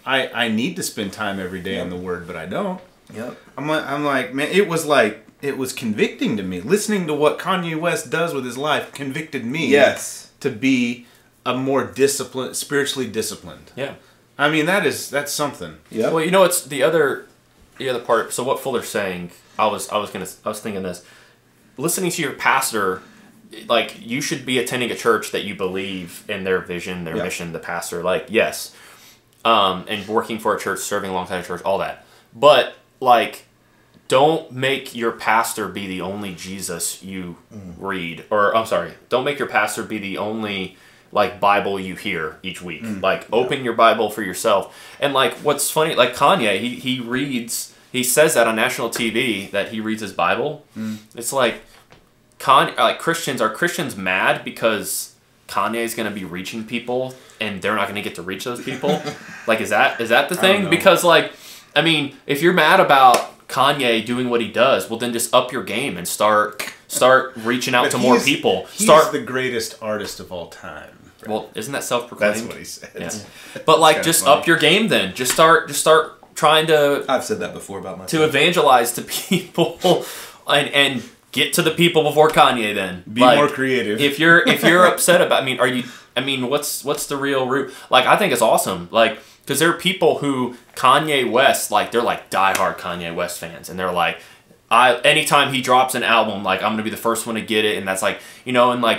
I need to spend time every day on the Word, but I don't. Yep. I'm like, man, it was convicting to me. Listening to what Kanye West does with his life convicted me to be a more spiritually disciplined. Yeah. I mean, that's something. Yeah. Well, it's the other part. So what Fuller's saying, I was thinking this. Listening to your pastor, like, you should be attending a church that you believe in their vision, their mission, the pastor. Like, yes, and working for a church, serving alongside a church, all that. But like, don't make your pastor be the only Jesus you read, or I'm sorry, don't make your pastor be the only Bible you hear each week. Open your Bible for yourself. And what's funny, Kanye, he says that on national TV that he reads his Bible. It's like, are Christians mad because Kanye's going to be reaching people and they're not going to get to reach those people? Is that the thing? Because if you're mad about Kanye doing what he does, well then just up your game and start reaching out to more people. He's the greatest artist of all time. Well, isn't that self-proclaimed? That's what he said. Yeah. But just up your game then. Just start trying to... I've said that before about myself. To evangelize to people and get to the people before Kanye then. Be more creative. If you're upset about... what's the real root? I think it's awesome. Because there are people who Kanye West, they're diehard Kanye West fans. And they're like... anytime he drops an album, I'm going to be the first one to get it. And that's and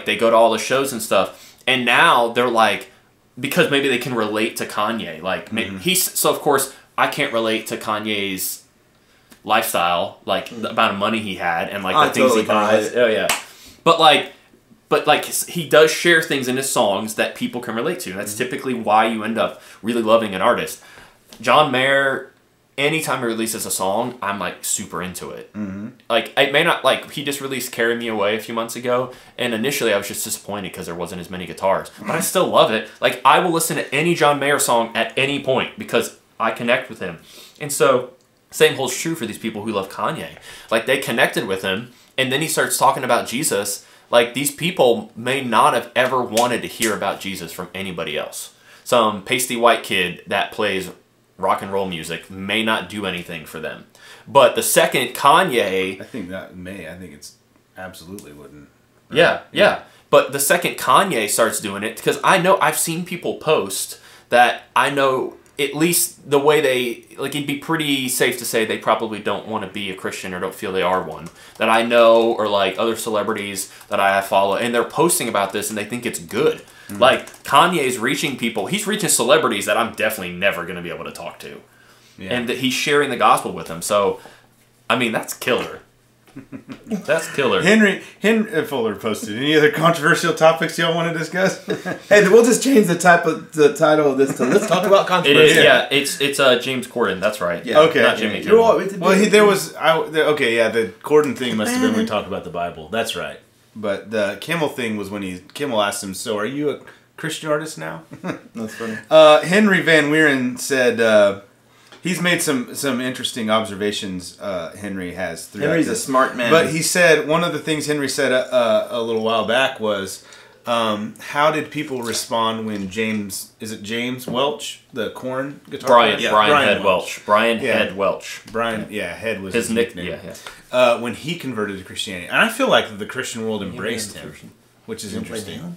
they go to all the shows and stuff. And now they're because maybe they can relate to Kanye. So of course I can't relate to Kanye's lifestyle, the amount of money he had and the things he buys. Oh yeah. But he does share things in his songs that people can relate to. And that's typically why you end up really loving an artist. John Mayer, anytime he releases a song, I'm super into it. It may not he just released "Carry Me Away" a few months ago, and initially I was just disappointed because there wasn't as many guitars. But I still love it. I will listen to any John Mayer song at any point because I connect with him. And so same holds true for these people who love Kanye. They connected with him, and then he starts talking about Jesus. These people may not have ever wanted to hear about Jesus from anybody else. Some pasty white kid that plays rock and roll music may not do anything for them. But the second Kanye... I think it's absolutely wouldn't. Right? Yeah. But the second Kanye starts doing it, because I've seen people post that I know at least the way they... it'd be pretty safe to say they probably don't want to be a Christian or don't feel they are one. That I know, or other celebrities that I follow, and they're posting about this and they think it's good. Kanye's reaching people. He's reaching celebrities that I'm definitely never going to be able to talk to. Yeah. And that he's sharing the gospel with them. So, that's killer. That's killer. Henry Fuller posted. Any other controversial topics y'all want to discuss? Hey, we'll just change the title of this to "Let's Talk About Controversy." It is, yeah. It's James Corden. That's right. Yeah. Okay. Not Jimmy Kimmel. Well, the Corden thing must have been when we talked about the Bible. That's right. But the Kimmel thing was when Kimmel asked him, "So are you a Christian artist now?" That's funny. Henry Van Wieren said he's made some interesting observations. Henry has. Henry's a smart man. But he said one of the things Henry said a little while back was, how did people respond when James Welch, the Korn guitar player? Brian Head Welch. Brian Head Welch. Head was his nickname. When he converted to Christianity. And I feel like the Christian world embraced him, which is interesting.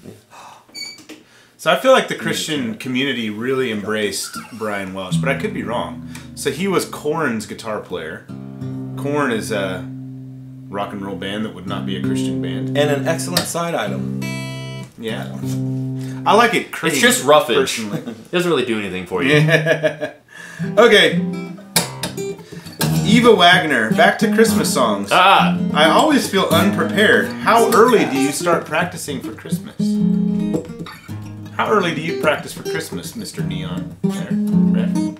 So I feel like the Christian community really embraced Brian Welch, but I could be wrong. So he was Korn's guitar player. Korn is a rock and roll band that would not be a Christian band. And an excellent side item. Yeah. I like it clean. It's just roughage. Personally. It doesn't really do anything for you. Yeah. Okay. Eva Wagner, back to Christmas songs. Ah! I always feel unprepared. How early do you start practicing for Christmas? How early do you practice for Christmas, Mr. Neon? There, Brad.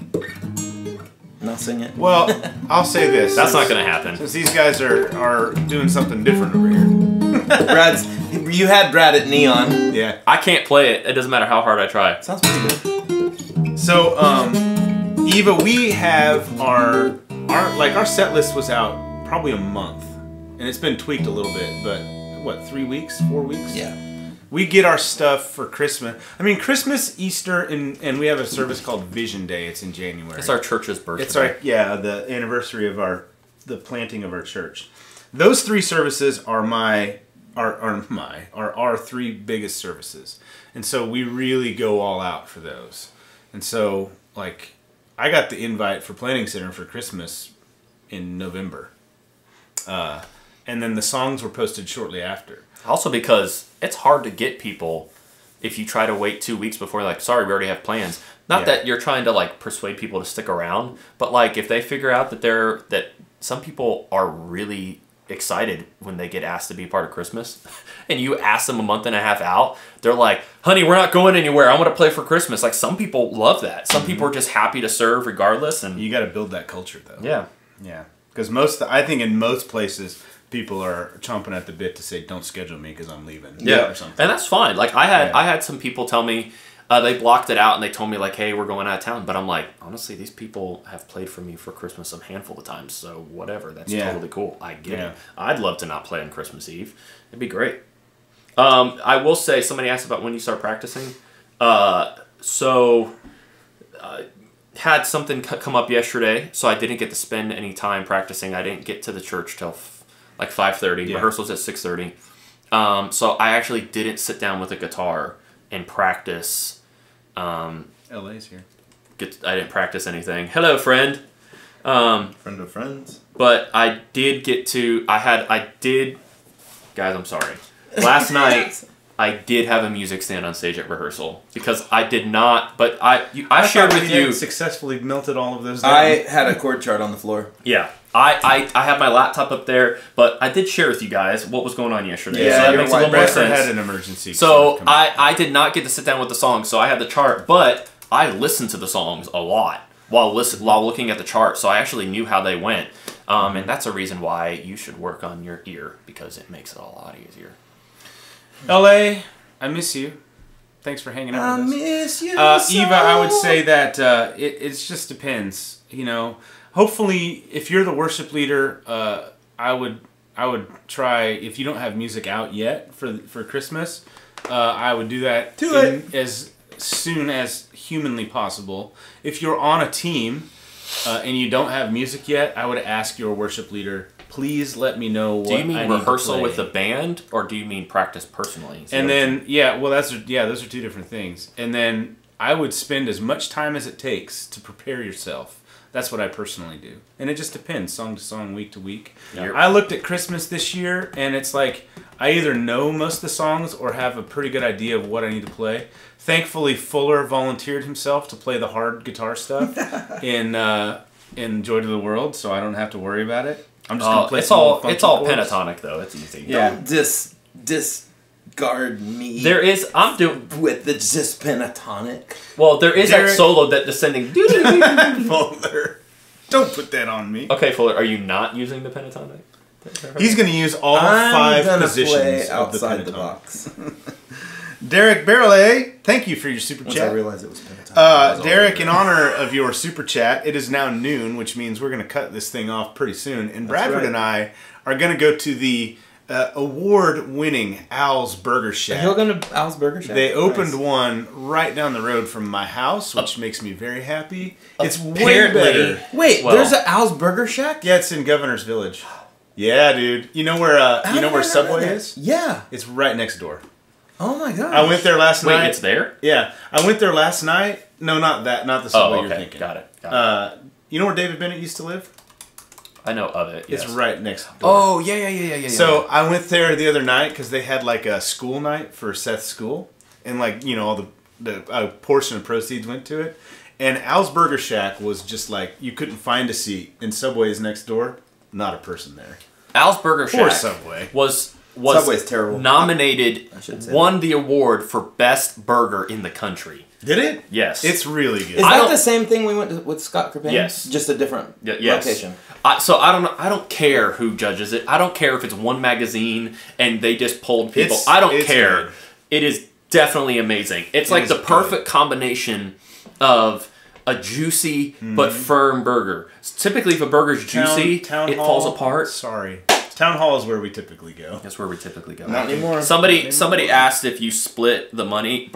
Not sing it. Well, I'll say this. That's not going to happen. Since these guys are doing something different over here. You had Brad at Neon. Yeah. I can't play it. It doesn't matter how hard I try. Sounds pretty good. So, Eva, we have our set list was out probably a month, and it's been tweaked a little bit. But what, 3 weeks, 4 weeks? Yeah. We get our stuff for Christmas. I mean, Christmas, Easter, and we have a service called Vision Day. It's in January. It's our church's birthday. It's the anniversary of the planting of our church. Those 3 services are our 3 biggest services, and so we really go all out for those. And so, like, I got the invite for Planning Center for Christmas in November, and then the songs were posted shortly after. Also because it's hard to get people if you try to wait 2 weeks before, like, sorry, we already have plans. Not that you're trying to, like, persuade people to stick around, but, like, if they figure out that some people are really excited when they get asked to be part of Christmas, and you ask them a month and a half out, they're like, honey, we're not going anywhere. I want to play for Christmas. Like, some people love that. Some people are just happy to serve regardless. And you got to build that culture, though. Yeah. Yeah. Because I think in most places, people are chomping at the bit to say, don't schedule me because I'm leaving. Yeah. Or something. And that's fine. Like, I had some people tell me, they blocked it out and they told me, like, hey, we're going out of town. But I'm like, honestly, these people have played for me for Christmas a handful of times. So whatever. That's totally cool. I get it. I'd love to not play on Christmas Eve. It'd be great. I will say, somebody asked about when you start practicing. Had something come up yesterday, so I didn't get to spend any time practicing. I didn't get to the church till like 5:30. Yeah. Rehearsal's at 6:30. So I actually didn't sit down with a guitar and practice. LA's here. I didn't practice anything. Hello, friend. Friend of friends. But I did get to. Guys, I'm sorry. Last night, I did have a music stand on stage at rehearsal because I did not. But I shared with you. Successfully melted all of those down. I had a chord chart on the floor. Yeah. I have my laptop up there, but I did share with you guys what was going on yesterday. Yeah, so that makes a little more Bradford sense. had an emergency. So I did not get to sit down with the songs, so I had the chart, but I listened to the songs a lot while looking at the chart, so I actually knew how they went. And that's a reason why you should work on your ear, because it makes it a lot easier. LA, I miss you. Thanks for hanging out with us. I miss you Eva, I would say that it just depends. You know, hopefully, if you're the worship leader, I would try, if you don't have music out yet for Christmas, I would do that as soon as humanly possible. If you're on a team and you don't have music yet, I would ask your worship leader, please let me know what I need to play. Do you mean rehearsal with the band, or do you mean practice personally? And then, those are 2 different things. And then I would spend as much time as it takes to prepare yourself. That's what I personally do. And it just depends, song to song, week to week. Yep. I looked at Christmas this year, and it's like I either know most of the songs or have a pretty good idea of what I need to play. Thankfully, Fuller volunteered himself to play the hard guitar stuff in Joy to the World, so I don't have to worry about it. I'm just gonna play it's some all funky chords. pentatonic though. It's easy. Yeah. Don't discard me. There is. I'm doing with the just pentatonic. well. There is Derek- that solo that descending. Fuller, don't put that on me. Okay, Fuller, are you not using the pentatonic? He's going to use all I'm 5 gonna positions play of the outside the pentatonic. box. Derek Barrelay, thank you for your super Once chat. I realized it was pentatonic. Derek, in honor of your super chat, it is now noon, which means we're going to cut this thing off pretty soon. And Bradford right. and I are going to go to the award-winning Al's Burger Shack. You're going to Al's Burger Shack? They opened Nice. one right down the road from my house, which makes me very happy. It's way Apparently- better. Wait, Well- there's an Al's Burger Shack? Yeah, it's in Governor's Village. Yeah, dude. You know where Subway is? Yeah. It's right next door. Oh my god! I went there last night. Wait, it's there? Yeah, I went there last night. No, not the Subway you're thinking. Got it. You know where David Bennett used to live? I know of it. Yes. It's right next door. Oh yeah. So I went there the other night because they had like a school night for Seth's school, and like all a portion of proceeds went to it. And Al's Burger Shack was just like you couldn't find a seat. And Subway's next door, not a person there. Al's Burger Shack Or Subway was Subway's terrible. Nominated, won the award for best burger in the country. Did it? Yes. It's really good. Is that the same thing we went to with Scott Crepin? Yes. Just a different yes. location. So I don't care who judges it. I don't care if it's one magazine and they just polled people. I don't care. Good. It is definitely amazing. It's like the perfect combination of a juicy but firm burger. Typically, if a burger's juicy, it falls apart. Sorry. Town Hall is where we typically go. That's where we typically go. Not anymore. Somebody asked if you split the money.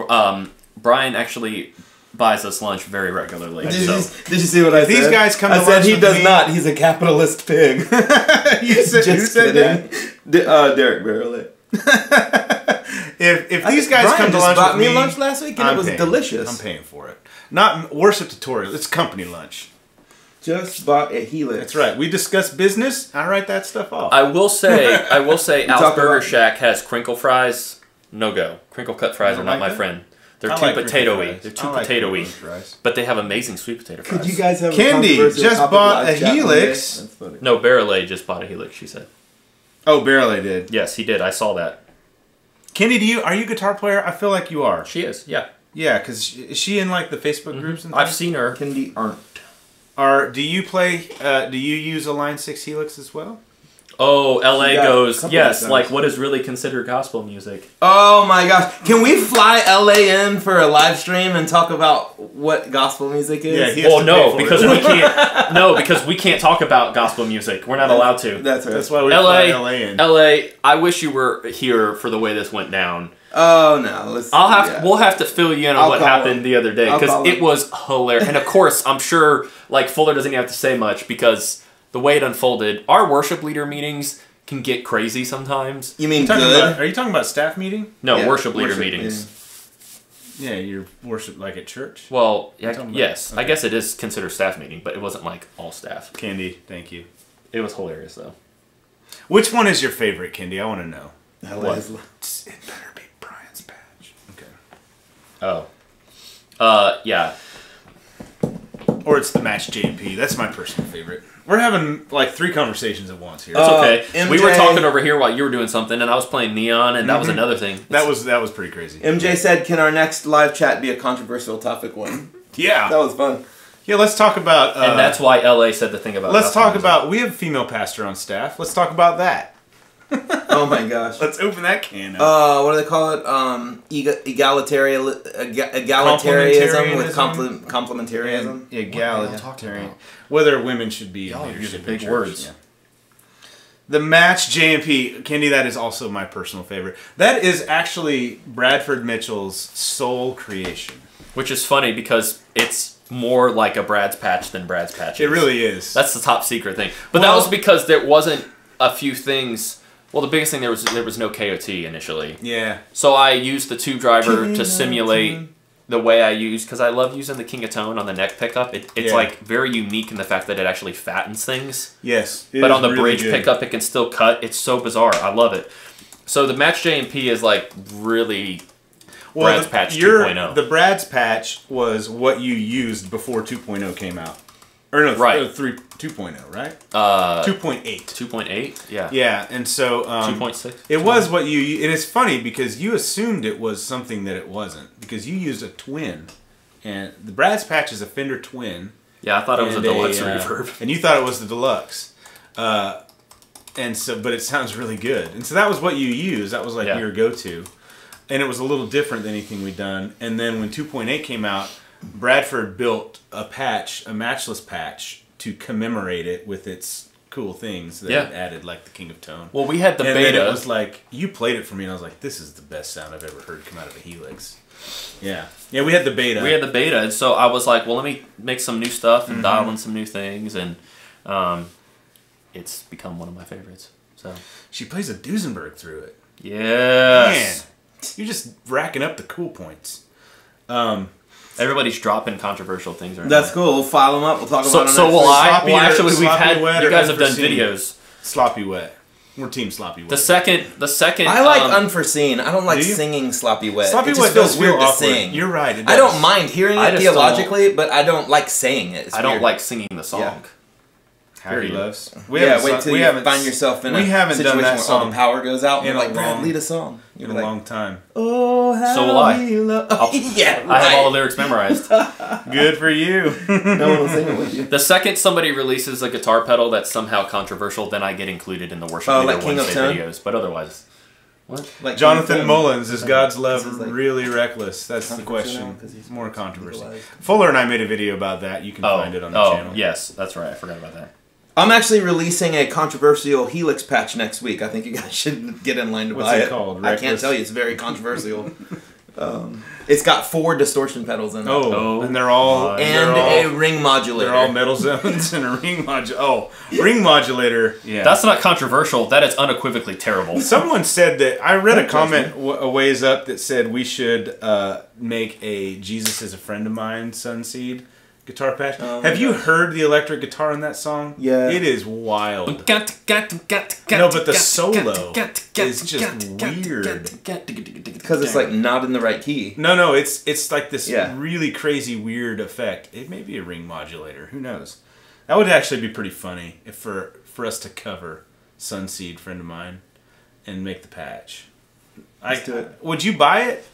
Brian actually buys us lunch very regularly. Did you see what I said? These guys come to lunch I said he with does me. not. He's a capitalist pig. Who said that? Derek Barrellet. If these guys Brian come to just lunch bought with me lunch last week and it was delicious. I'm paying for it. Not worship tutorial. It's company lunch. Just bought a Helix. That's right. We discuss business. I write that stuff off. I will say, Al's Burger Shack has crinkle fries. No go. Crinkle cut fries are not my friend. They're too potato-y. They're too potato-y. But they have amazing sweet potato fries. Could you guys have Candy just bought a Helix. That's funny. No, Barrellet just bought a Helix, she said. Oh, Barrellet did. Yes, he did. I saw that. Candy, are you a guitar player? I feel like you are. She is, yeah. Yeah, because is she in like the Facebook groups and I've things? seen her. Candy aren't. Do you play, do you use a Line 6 Helix as well? Oh, LA got goes, a yes, couple of like times. what is really considered gospel music. Oh my gosh. Can we fly LA in for a live stream and talk about what gospel music is? Yeah, he has Well, to no, pay for because it. we can't. No, because we can't talk about gospel music. We're not allowed to. That's right. That's why we fly LA LA, in. LA. I wish you were here for the way this went down. Oh no. We'll have to fill you in on what happened the other day because it was hilarious. And of course, I'm sure like Fuller doesn't even have to say much because the way it unfolded, our worship leader meetings can get crazy sometimes. You mean Are you talking about staff meeting? No, Yeah, worship leader meetings. Yeah, your worship like at church. Well, talking yes, about- I guess it is considered staff meeting, but it wasn't like all staff. Candy, thank you. It was hilarious though. Which one is your favorite, Candy? I want to know. LA's It better be Brian's patch. Okay. Yeah. Or it's the Match JP. That's my personal favorite. We're having like 3 conversations at once here. That's okay. MJ We were talking over here while you were doing something, and I was playing Neon, and that was another thing. That was pretty crazy. MJ said, "Can our next live chat be a controversial topic one?" Yeah. That was fun. Yeah, let's talk about... and that's why LA said the thing about... Let's talk about... We have a female pastor on staff. Let's talk about that. Oh my gosh. Let's open that can up. What do they call it? Egalitarianism with complementarianism. Egalitarian. Whether women should be in Y'all are leadership using big in church. words. Yeah. The Match JMP. Candy, that is also my personal favorite. That is actually Bradford Mitchell's sole creation. Which is funny because it's more like a Brad's patch than Brad's patch. It really is. That's the top secret thing. But that was because there wasn't a few things. Well, the biggest thing there was no KOT initially. Yeah. So I used the tube driver to simulate the way I use because I love using the King of Tone on the neck pickup. It's like very unique in the fact that it actually fattens things. Yes. But on the bridge pickup, it can still cut. It's so bizarre. I love it. So the Match JMP is like really Brad's patch 2.0. The Brad's patch was what you used before 2.0 came out. Or no, right. 2.0, right? 2.8. 2.8? Yeah. Yeah, and so... 2.6? It was what you... And it's funny because you assumed it was something that it wasn't. Because you used a twin. And the Brad's patch is a Fender twin. Yeah, I thought it was a deluxe reverb. And you thought it was the deluxe. And so, but it sounds really good. And so that was what you used. That was like your go-to. And it was a little different than anything we'd done. And then when 2.8 came out, Bradford built a patch, a matchless patch, to commemorate it with its cool things that it added, like the King of Tone. Well, we had the beta. And then it was like, you played it for me, and I was like, this is the best sound I've ever heard come out of a Helix. Yeah. Yeah, we had the beta. We had the beta, and so I was like, well, let me make some new stuff and dial in some new things, and it's become one of my favorites. So she plays a Duesenberg through it. yes. Man. You're just racking up the cool points. Everybody's dropping controversial things right That's now. cool. We'll file them up. We'll talk about them. So will I. Sloppy Well, or- actually, we've sloppy had. wet You or guys have done unforeseen? videos. Sloppy wet. We're team sloppy wet. The second. I like unforeseen. I don't like Do you? singing sloppy wet. Sloppy it just wet feels does weird feel to awkward. sing. You're right. It I does. don't mind hearing I it just theologically, but I don't like saying it. It's I don't weird. like singing the song. Yeah. Harry loves. Wait till you find yourself in a haven't situation done that where all song the power goes out and in you're a like, Brad, long- lead a song. You're in a like, long time. oh, how So will I. we love... yeah, I have all the right. lyrics memorized. Good for you. No one will sing it with you. The second somebody releases a guitar pedal that's somehow controversial, then I get included in the Worship Oh, Leader like King of Wednesday Tone? videos. But otherwise, what? Like Jonathan King Mullins, is God's love This is like really reckless? That's the controversial question. 'cause he's More controversy. legalized. Fuller and I made a video about that. You can find it on the channel. yes, that's right. I forgot about that. I'm actually releasing a controversial Helix patch next week. I think you guys should get in line to What's buy it it. called? I can't Reckless? tell you. It's very controversial. It's got 4 distortion pedals in it. Oh, and they're all And and they're a ring modulator. all metal zones and a ring modulator. Oh, ring modulator. Yeah. That's not controversial. That is unequivocally terrible. Someone said that I read a comment a ways up that said we should make a Jesus is a Friend of Mine Sunseed guitar patch. Oh, Have you gosh. heard the electric guitar in that song? Yeah. It is wild. No, but the solo is just weird. Because it's like not in the right key. No, it's like this Yeah. really crazy weird effect. It may be a ring modulator. Who knows? That would actually be pretty funny if for us to cover Sunseed, Friend of Mine, and make the patch. Let's do it. Would you buy it?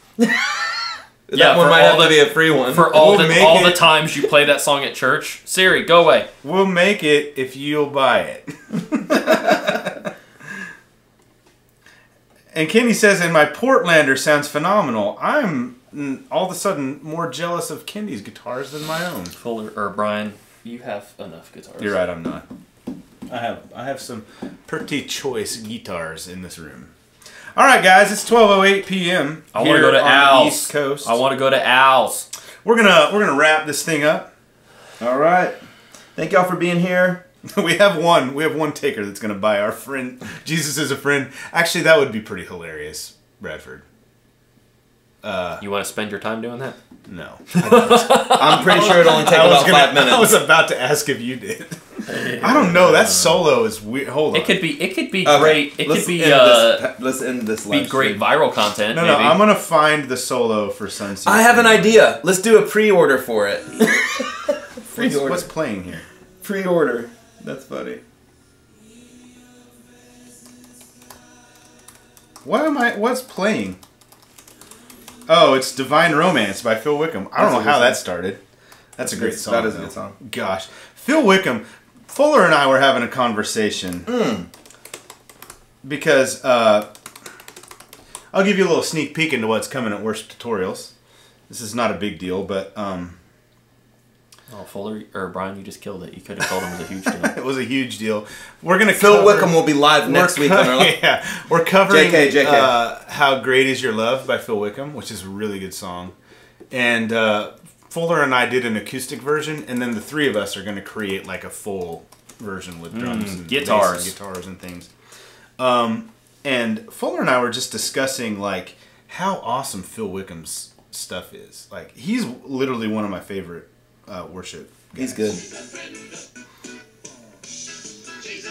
That one might have to be a free one. For all We'll make the it- times you play that song at church. Siri, go away. We'll make it if you'll buy it. And Kenny says, and my Portlander sounds phenomenal. I'm all of a sudden more jealous of Kenny's guitars than my own. Fuller or Brian, you have enough guitars. You're right, I'm not. I have some pretty choice guitars in this room. All right, guys, it's 12:08 p.m. I want to go to on the Al's. East Coast. I want to go to Al's. We're gonna wrap this thing up. All right. Thank y'all for being here. We have one taker that's gonna buy our friend. Jesus is a friend. Actually, that would be pretty hilarious, Bradford. You want to spend your time doing that? No. I'm pretty sure it'll only take about 5 minutes. I was about to ask if you did. I don't know. That solo is weird. Hold on. It could be Okay, great. It let's could be end this- let's end this be live great stream. viral content. No, maybe. I'm gonna find the solo for Sunset. I have an idea. Let's do a pre-order for it. Pre-order. What's playing here? Pre-order. That's funny. What's playing? Oh, it's Divine Romance by Phil Wickham. I don't know how that started. That's a great song. That is a though. good song. Gosh. Phil Wickham, Fuller and I were having a conversation. Because, I'll give you a little sneak peek into what's coming at Worship Tutorials. This is not a big deal, but, Oh, Fuller or Brian, you just killed it. You could have told him it was a huge deal. it was a huge deal. We're gonna Phil Wickham will be live next week on our live. Yeah, we're covering JK. How Great Is Your Love by Phil Wickham, which is a really good song. And Fuller and I did an acoustic version, and then the three of us are going to create like a full version with drums and guitars. bass and guitars and things. And Fuller and I were just discussing like how awesome Phil Wickham's stuff is. Like he's literally one of my favorite worship guys. He's good.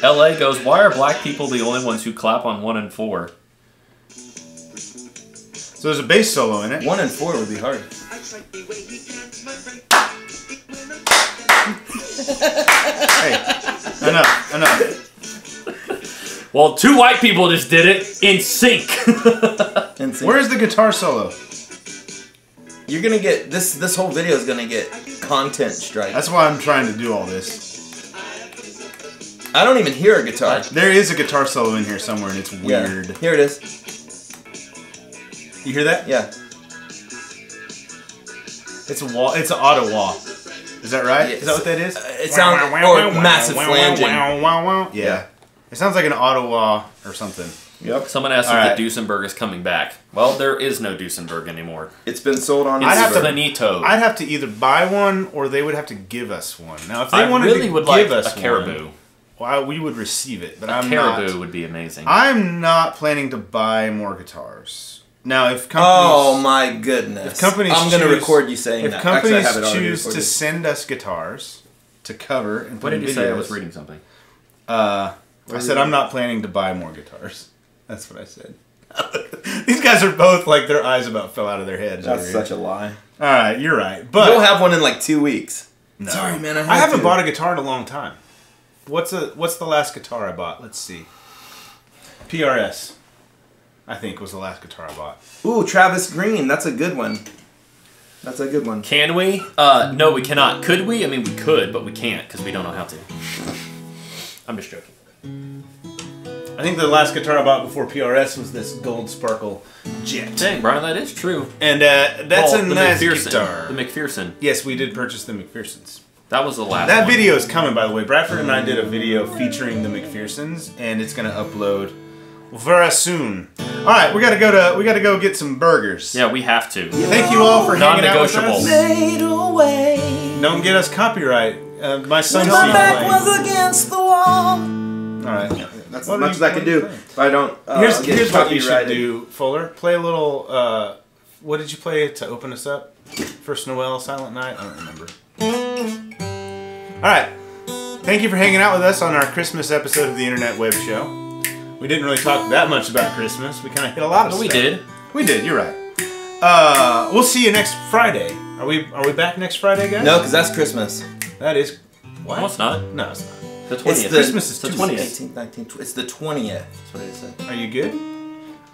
LA goes, why are black people the only ones who clap on 1 and 4? So there's a bass solo in it. 1 and 4 would be hard. Hey, enough. Well, 2 white people just did it in sync. Where's the guitar solo? You're gonna get this whole video is gonna get content strike. That's why I'm trying to do all this. I don't even hear a guitar. There is a guitar solo in here somewhere, and it's weird. Yeah. Here it is. You hear that? Yeah. It's a wah. It's an auto wah. Is that right? Yes. Is that what that is? It sounds or massive flanging. Yeah. It sounds like an auto wah or something. Yep. Someone asked All if right. the Duesenberg is coming back. Well, there is no Duesenberg anymore. It's been sold on. It's have to- finito. I'd have to either buy one or they would have to give us one. Now, if they I wanted really to would give like us a caribou. one, well, we would receive it. But A I'm caribou not. would be amazing. I'm not planning to buy more guitars. Now, if companies... Oh my goodness. If companies I'm going to record you saying that. If companies Actually, I have it already choose to recorded. send us guitars to cover and put What in did you videos, say? I was reading something. I said I'm not planning to buy more guitars. That's what I said. These guys are both like their eyes about fell out of their heads. That's such a lie. All right, you're right. But you'll have one in like 2 weeks. No. Sorry, man. I haven't bought a guitar in a long time. What's the last guitar I bought? Let's see. PRS, I think, was the last guitar I bought. Ooh, Travis Green. That's a good one. That's a good one. Can we? No, we cannot. Could we? I mean, we could, but we can't because we don't know how to. I'm just joking. I think the last guitar I bought before PRS was this gold sparkle Jet. Dang, Brian, that is true. And that's a nice guitar. The McPherson. Yes, we did purchase the McPhersons. That was the last That one. video is coming, by the way. Bradford and I did a video featuring the McPhersons, and it's going to upload very soon. All right, we got to go get some burgers. Yeah, we have to. Thank you all for hanging out with us. Fade away. Don't get us copyright. My son's My back playing. was against the wall. All right. That's as much as I can do. If I don't Here's what you should copyrighted. do, Fuller. Play a little, what did you play to open us up? First Noel, Silent Night? I don't remember. Alright. Thank you for hanging out with us on our Christmas episode of the Internet Web Show. We didn't really talk that much about Christmas. We kind of hit a lot of stuff. We did. We did, you're right. We'll see you next Friday. Are we back next Friday, guys? No, because that's Christmas. That is... What? No, it's not. No, it's not. The 20th. Christmas is the Tuesday. 20th. 18th, 19th. It's the 20th. That's what it said. Are you good?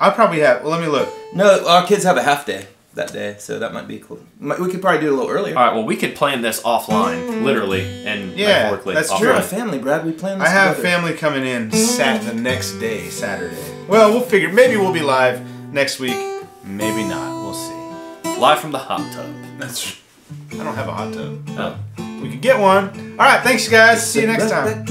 I'll probably have... Well, let me look. No, our kids have a half day that day, so that might be cool. We could probably do it a little earlier. All right, well, we could plan this offline, literally, and Yeah, metaphorically. that's offline. true. We're a family, Brad. We plan this I have together. family coming in the next day, Saturday. Well, we'll figure. Maybe we'll be live next week. Maybe not. We'll see. Live from the hot tub. That's. I don't have a hot tub. Oh. We could get one. All right. Thanks, guys. See you next time.